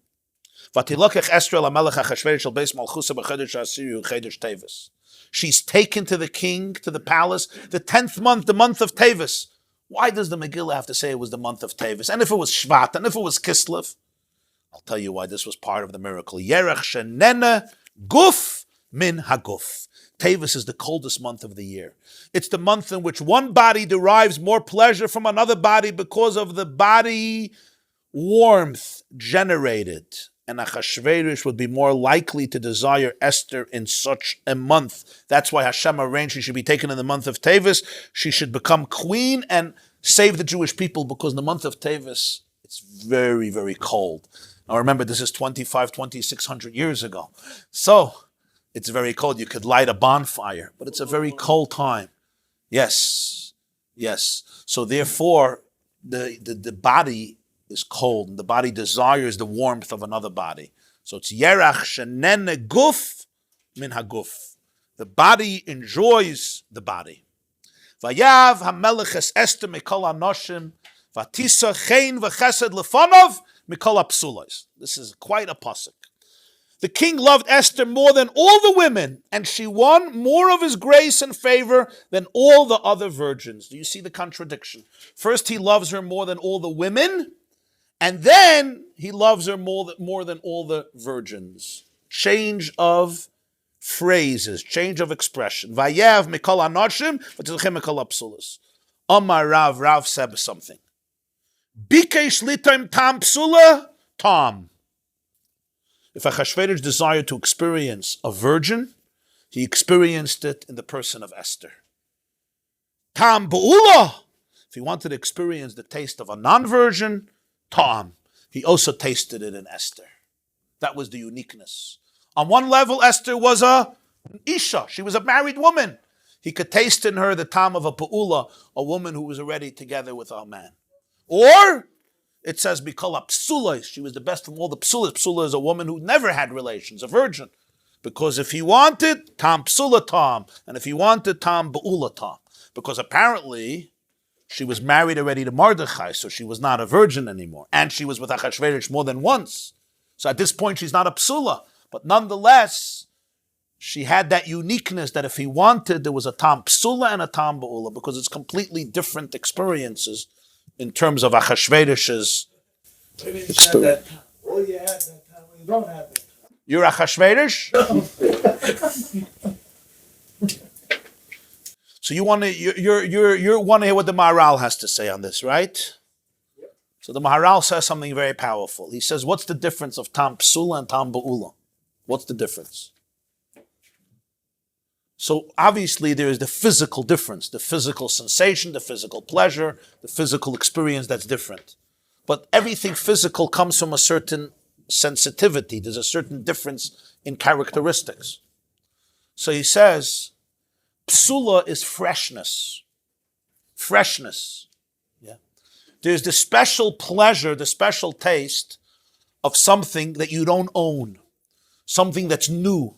She's taken to the king, to the palace, the 10th month, the month of Tevis. Why does the Megillah have to say it was the month of Tevis? And if it was Shvat, and if it was Kislev? I'll tell you why this was part of the miracle. Yerech shenena guf min haguf. Tevis is the coldest month of the year. It's the month in which one body derives more pleasure from another body because of the body warmth generated, and Achashverosh would be more likely to desire Esther in such a month. That's why Hashem arranged she should be taken in the month of Teves. She should become queen and save the Jewish people, because in the month of Teves, it's very, very cold. Now remember, this is 2,600 years ago. So, it's very cold. You could light a bonfire, but it's a very cold time. Yes. So therefore, the body is cold, and the body desires the warmth of another body. So it's yerach shenene guf min haguf. The body enjoys the body. Vayav hamelech es Esther mikol anoshim vatisa chein v'chesed lefonov mikol apsulos. This is quite a pasuk. The king loved Esther more than all the women, and she won more of his grace and favor than all the other virgins. Do you see the contradiction? First, he loves her more than all the women, and then he loves her more than all the virgins. Change of phrases, change of expression. Vayev mikol anoshim, v'tilchem mikol apsulos. Amar Rav said something. Bikesh litam tam psula, tam. If Achashverosh desired to experience a virgin, he experienced it in the person of Esther. Tam ba'ula. If he wanted to experience the taste of a non-virgin, tam. He also tasted it in Esther. That was the uniqueness. On one level, Esther was a isha. She was a married woman. He could taste in her the tam of a ba'ula, a woman who was already together with a man. Or it says, Mikol Psulos, she was the best from all the Psulas. Psula is a woman who never had relations, a virgin. Because if he wanted, Tam Psula Tam. And if he wanted, Tam Ba'ula Tam. Because apparently, she was married already to Mordechai, so she was not a virgin anymore. And she was with Achashverosh more than once. So at this point, she's not a Psula. But nonetheless, she had that uniqueness that if he wanted, there was a Tam Psula and a Tam Ba'ula, because it's completely different experiences in terms of Achashverosh's experience. All you have that time when you don't have it. You're Achashverosh? So you want to you want to hear what the Maharal has to say on this, right? Yep. So the Maharal says something very powerful. He says, what's the difference of Tam Psula and Tam Ba'ula? What's the difference? So obviously there is the physical difference, the physical sensation, the physical pleasure, the physical experience that's different. But everything physical comes from a certain sensitivity. There's a certain difference in characteristics. So he says, Psula is freshness. Freshness. Yeah. There's the special pleasure, the special taste of something that you don't own, something that's new.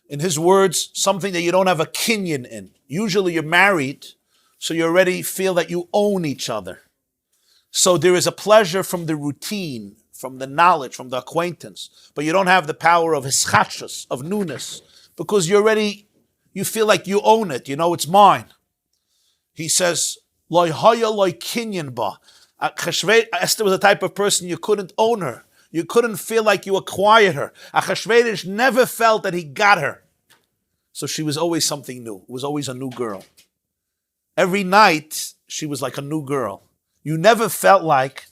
In his words, something that you don't have a kinyan in. Usually you're married, so you already feel that you own each other. So there is a pleasure from the routine, from the knowledge, from the acquaintance, but you don't have the power of hischachus, of newness, because you feel like you own it, you know it's mine. He says, Loi haya loi kinyan ba. Esther was a type of person you couldn't own her. You couldn't feel like you acquired her. Achashverosh never felt that he got her. So she was always something new. It was always a new girl. Every night, she was like a new girl. I never felt like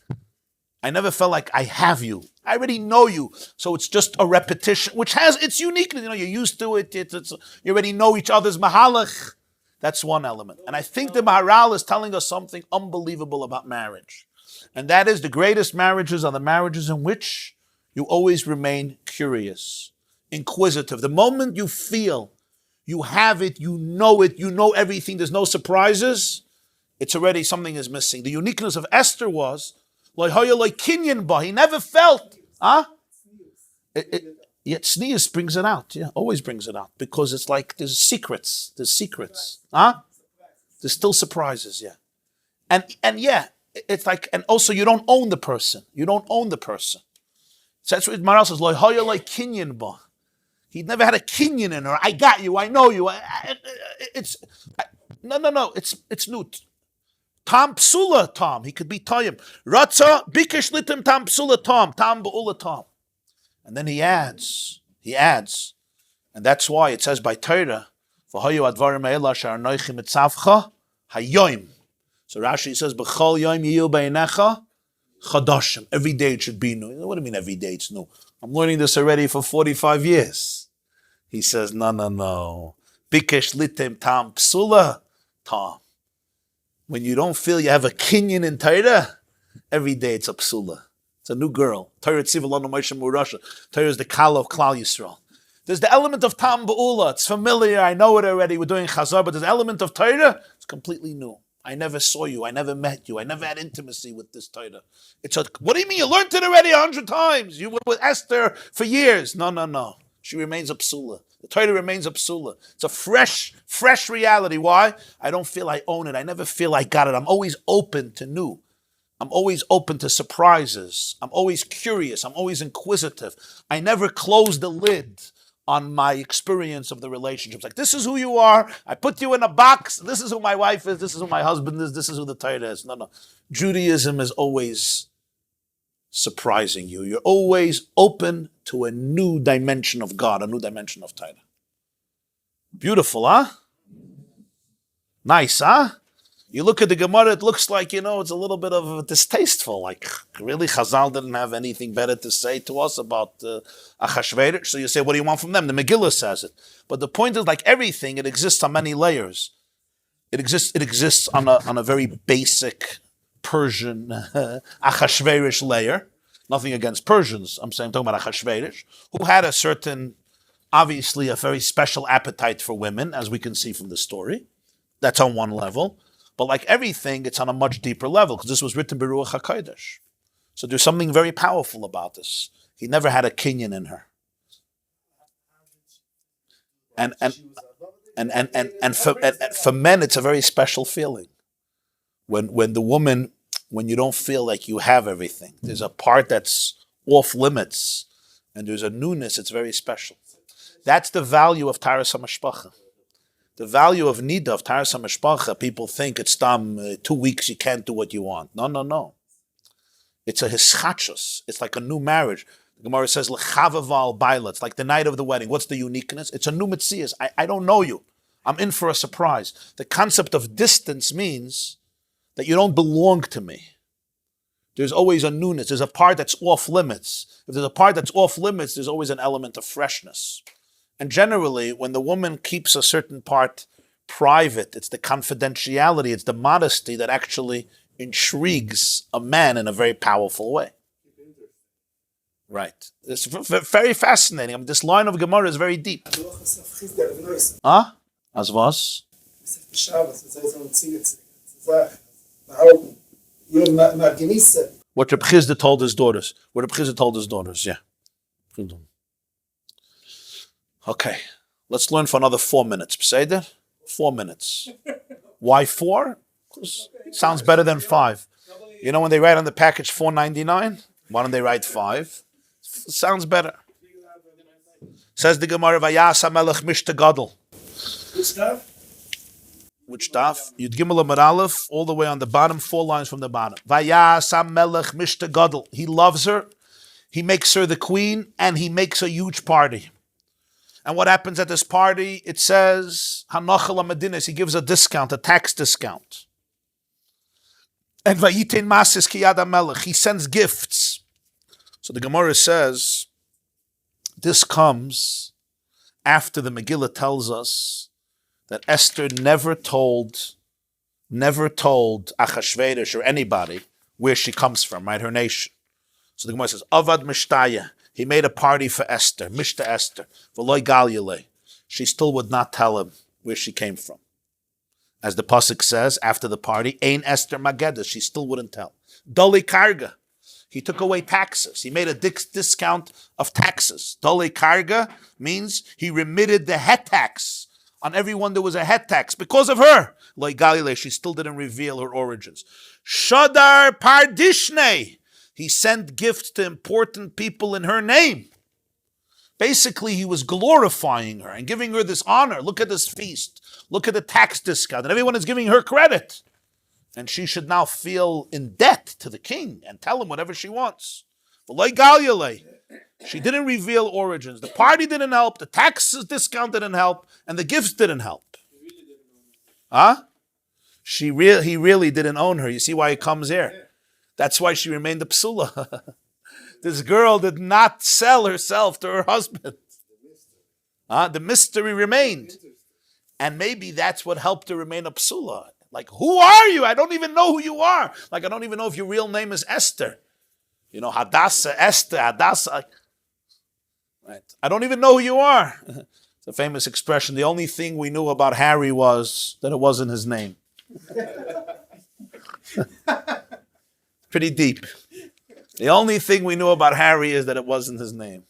I have you. I already know you. So it's just a repetition, which has its uniqueness. You're used to it. You already know each other's mahalach. That's one element. And I think the Maharal is telling us something unbelievable about marriage. And that is the greatest marriages are the marriages in which you always remain curious, inquisitive. The moment you feel you have it, you know everything, there's no surprises, it's already something is missing. The uniqueness of Esther was, he never felt, yet sneeze brings it out, always brings it out, because it's like there's secrets, there's still surprises, and it's like, and also you don't own the person. So that's what Maharal says, Lo hoya lo kinyan ba. He never had a kinyan in her. I got you, I know you. It's new. Tam psula tam. He could be Tayyim. Ratza bikesh litim tam psula tam. Tam ba'ula tam. And then he adds, and that's why it says by Torah, V'hoyu advarim ha'ela shar noichim etzavcha hayoim. So Rashi says, B'chol yoim yiyu beinecha Chadashim. Every day it should be new. What do you mean every day it's new? I'm learning this already for 45 years. He says, no. Bikesh litem tam psula. Tom. When you don't feel you have a kinyan in Torah, every day it's a psula. It's a new girl. Torah tziva lanu Moshe Murasha. Torah is the kala of Klal Yisrael. There's the element of tam ba'ula. It's familiar. I know it already. We're doing chazar, but there's the element of Torah. It's completely new. I never saw you. I never met you. I never had intimacy with this Torah. What do you mean? You learned it already 100 times. You were with Esther for years. No. She remains a psula. The Torah remains a psula. It's a fresh reality. Why? I don't feel I own it. I never feel I got it. I'm always open to new. I'm always open to surprises. I'm always curious. I'm always inquisitive. I never close the lid on my experience of the relationships. Like, this is who you are. I put you in a box. This is who my wife is. This is who my husband is. This is who the Torah is. No. Judaism is always surprising you. You're always open to a new dimension of God, a new dimension of Torah. Beautiful, huh? Nice, huh? You look at the Gemarah, it looks like, it's a little bit of distasteful. Like, really, Chazal didn't have anything better to say to us about Achashverosh. So you say, what do you want from them? The Megillah says it. But the point is, like everything, it exists on many layers. It exists on a very basic Persian Achashverosh layer. Nothing against Persians. I'm talking about Achashverosh, who had obviously a very special appetite for women, as we can see from the story. That's on one level. But like everything, it's on a much deeper level, because this was written by Ruach HaKodesh. So there's something very powerful about this. He never had a kinyan in her. And for men, it's a very special feeling. When the woman, when you don't feel like you have everything, there's a part that's off limits, and there's a newness, it's very special. That's the value of Taras HaMashpacha. The value of Nida, of Taras HaMashpacha, people think it's 2 weeks you can't do what you want. No. It's a hischachos. It's like a new marriage. The Gemarah says, L'chavaval baila. It's like the night of the wedding. What's the uniqueness? It's a new metzias. I don't know you. I'm in for a surprise. The concept of distance means that you don't belong to me. There's always a newness. There's a part that's off limits. If there's a part that's off limits, there's always an element of freshness. And generally, when the woman keeps a certain part private, it's the confidentiality, it's the modesty that actually intrigues a man in a very powerful way. Right. It's very fascinating. This line of Gemarah is very deep. Huh? As was? What Rabbi Chizda told his daughters. Yeah. Okay, let's learn for another 4 minutes. Beseder? 4 minutes. Why 4? It sounds better than 5. You know when they write on the package $4.99? Why don't they write 5? It sounds better. Says the Gemarah, Vayas HaMelech Mishta Gadol. Which daf? Yud Gimel Amud Aleph, all the way on the bottom, 4 lines from the bottom. Vayas HaMelech Mishta Gadol. He loves her, he makes her the queen, and he makes a huge party. And what happens at this party? It says, Hanachal HaMedinas, he gives a discount, a tax discount. And Vayitin Masis Kiyad HaMelech, he sends gifts. So the Gemarah says, this comes after the Megillah tells us that Esther never told Achashverosh or anybody where she comes from, right, her nation. So the Gemarah says, Avad Mishtaya, he made a party for Esther, Mishta Esther, V'loi Galyale. She still would not tell him where she came from. As the Pasuk says, after the party, Ein Esther Mageda, she still wouldn't tell. Doli Karga, he took away taxes. He made a discount of taxes. Doli Karga means he remitted the het tax. On everyone there was a het tax. Because of her, Loi Galyale, she still didn't reveal her origins. Shadar Pardishne, he sent gifts to important people in her name. Basically, he was glorifying her and giving her this honor. Look at this feast. Look at the tax discount. And everyone is giving her credit. And she should now feel in debt to the king and tell him whatever she wants. She didn't reveal origins. The party didn't help. The taxes discount didn't help. And the gifts didn't help. Huh? He really didn't own her. You see why he comes here? That's why she remained a psula. This girl did not sell herself to her husband. The mystery remained. And maybe that's what helped her remain a psula. Like, who are you? I don't even know who you are. Like, I don't even know if your real name is Esther. You know, Hadassah, Esther, Hadassah. Right. I don't even know who you are. It's a famous expression. The only thing we knew about Harry was that it wasn't his name. Pretty deep. The only thing we knew about Harry is that it wasn't his name.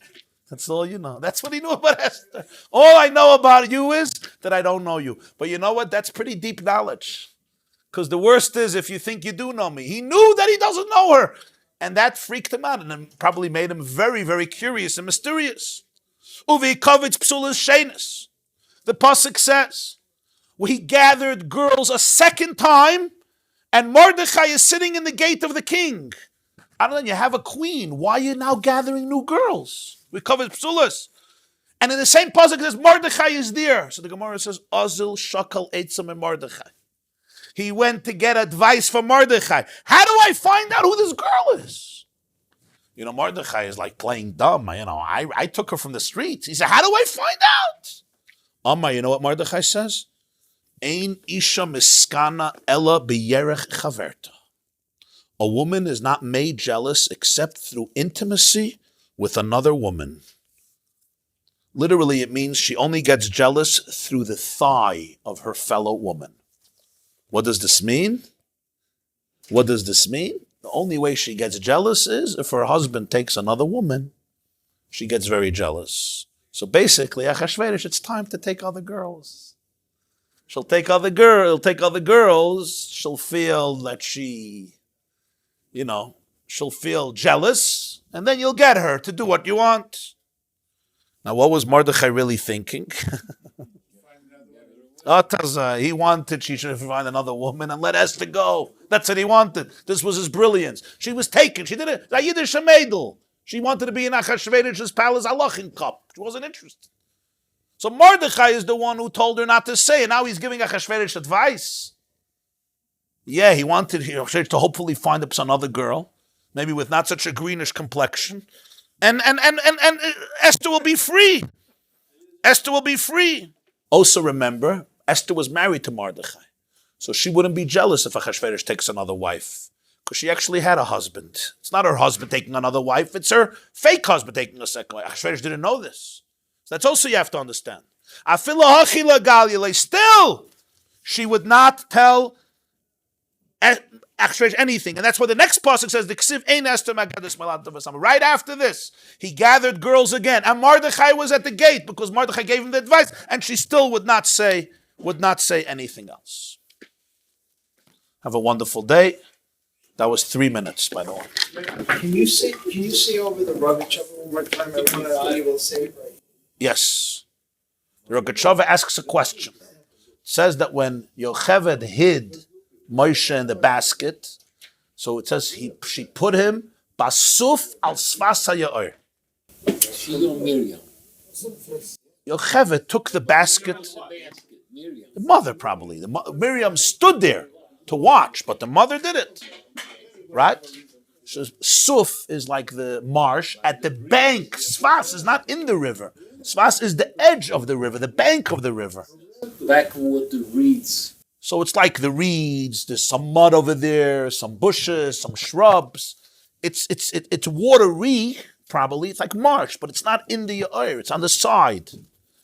That's all you know. That's what he knew about Esther. All I know about you is that I don't know you. But you know what? That's pretty deep knowledge. Because the worst is if you think you do know me. He knew that he doesn't know her. And that freaked him out and it probably made him very, very curious and mysterious. Uvi kovitz psulas shenis. The pasuk says, he gathered girls a second time and Mordechai is sitting in the gate of the king. I don't know, you have a queen. Why are you now gathering new girls? We covered psulas. And in the same pasuk it says Mordechai is there. So the Gemarah says, Azil shakal eitzam and Mordechai. He went to get advice from Mordechai. How do I find out who this girl is? You know, Mordechai is like playing dumb. You know, I took her from the streets. He said, how do I find out? Amma, you know what Mordechai says? Ein isha miskana ella b'yerech chaverta. A woman is not made jealous except through intimacy with another woman. Literally, it means she only gets jealous through the thigh of her fellow woman. What does this mean? What does this mean? The only way she gets jealous is if her husband takes another woman. She gets very jealous. So basically, Achashverosh, it's time to take other girls. She'll take other girls. She'll feel that she'll feel jealous, and then you'll get her to do what you want. Now, what was Mordechai really thinking? He wanted she should find another woman and let Esther go. That's what he wanted. This was his brilliance. She was taken. She did it. She wanted to be in Achashverosh's palace halachin cup. She wasn't interested. So Mordechai is the one who told her not to say, and now he's giving Achashverosh advice. Yeah, he wanted to hopefully find up some other girl, maybe with not such a greenish complexion, and Esther will be free. Esther will be free. Also remember, Esther was married to Mordechai, so she wouldn't be jealous if Achashverosh takes another wife, because she actually had a husband. It's not her husband taking another wife, it's her fake husband taking a second wife. Achashverosh didn't know this. So that's also you have to understand. Still, she would not tell Achashverosh anything, and that's why the next pasuk says the Ksiv ein Esther magadis malat. Right after this, he gathered girls again, and Mordechai was at the gate because Mordechai gave him the advice, and she still would not say anything else. Have a wonderful day. That was 3 minutes, by the way. Can you see over the Rabbi one more time? I want to be able to say it right. Yes. The Tetzaveh asks a question. It says that when Yocheved hid Moshe in the basket, so it says she put him basuf al svas hayaor. Miriam. Yocheved took the basket. The mother probably. Miriam stood there to watch, but the mother did it. Right? So Suf is like the marsh at the bank. Svas is not in the river. Svas is the edge of the river, the bank of the river. Backwater reeds. So it's like the reeds. There's some mud over there, some bushes, some shrubs. It's watery, probably. It's like marsh, but it's not in the air. It's on the side.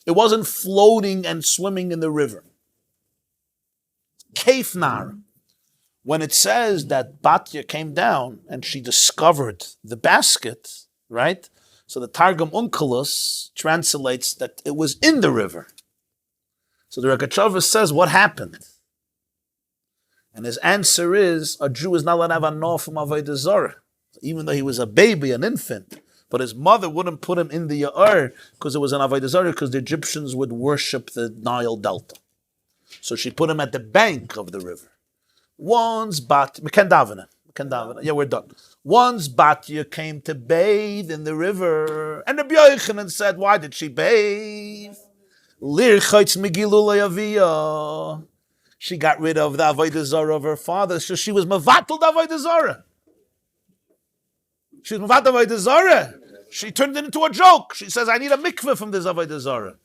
It wasn't floating and swimming in the river. Kefnar. When it says that Batya came down and she discovered the basket, right? So the Targum Onkelos translates that it was in the river. So the Tetzaveh says, what happened? And his answer is, a Jew is not allowed to have a no from Avodah Zarah, even though he was a baby, an infant. But his mother wouldn't put him in the Ya'ar because it was an Avodah Zarah, because the Egyptians would worship the Nile Delta. So she put him at the bank of the river. Once Batya, yeah, we're done. Once Batya came to bathe in the river, and Rabbi Yochanan said, why did she bathe? She got rid of the Avodah Zarah of her father, so she was mevatel the Avodah Zarah. She was Mavad Avodah Zarah. She turned it into a joke. She says, I need a mikveh from this Avodah Zarah.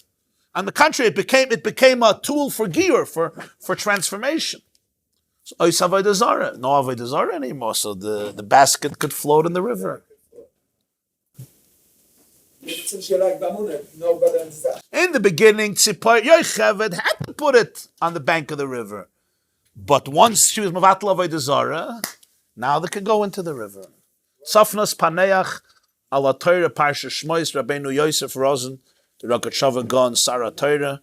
On the contrary, it became a tool for gear, for transformation. So Ois Avodah Zarah. No Avodah Zarah anymore, so the basket could float in the river. In the beginning, Tzipor Yocheved had to put it on the bank of the river. But once she was Mavatla Avodah Zarah, now they can go into the river. Tzafnas Paneach ala Torah Parshas Shmois Rabbeinu Yosef Rosen, the Rogatshava Gon Sarah Torah,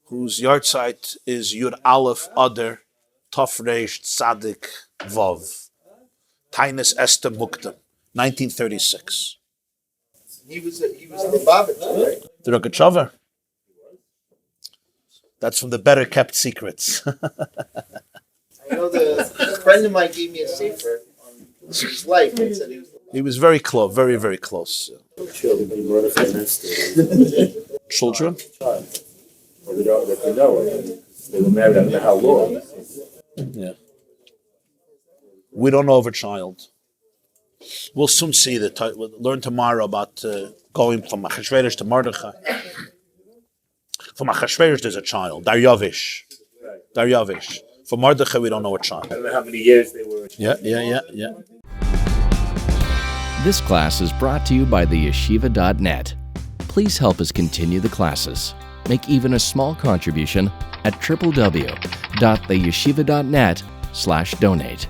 whose yartzeit is Yoel A, Adar, Tov Reish Tzadik Vav. Tainus Esther Mukta, 1936. He was the Babbitt, right? The Rogatshava. That's from the Better Kept Secrets. I know a friend of mine gave me a sefer on his life and said He was very close, very, very close. Children? They know. They were married, I don't know how long. Yeah. We don't know of a child. We'll soon see we'll learn tomorrow about going from Achashverosh to Mordechai. From Achashverosh, there's a child, Daryavish. For Mordechai, we don't know a child. I don't know how many years they were. Yeah. This class is brought to you by theyeshiva.net. Please help us continue the classes. Make even a small contribution at www.theyeshiva.net/donate.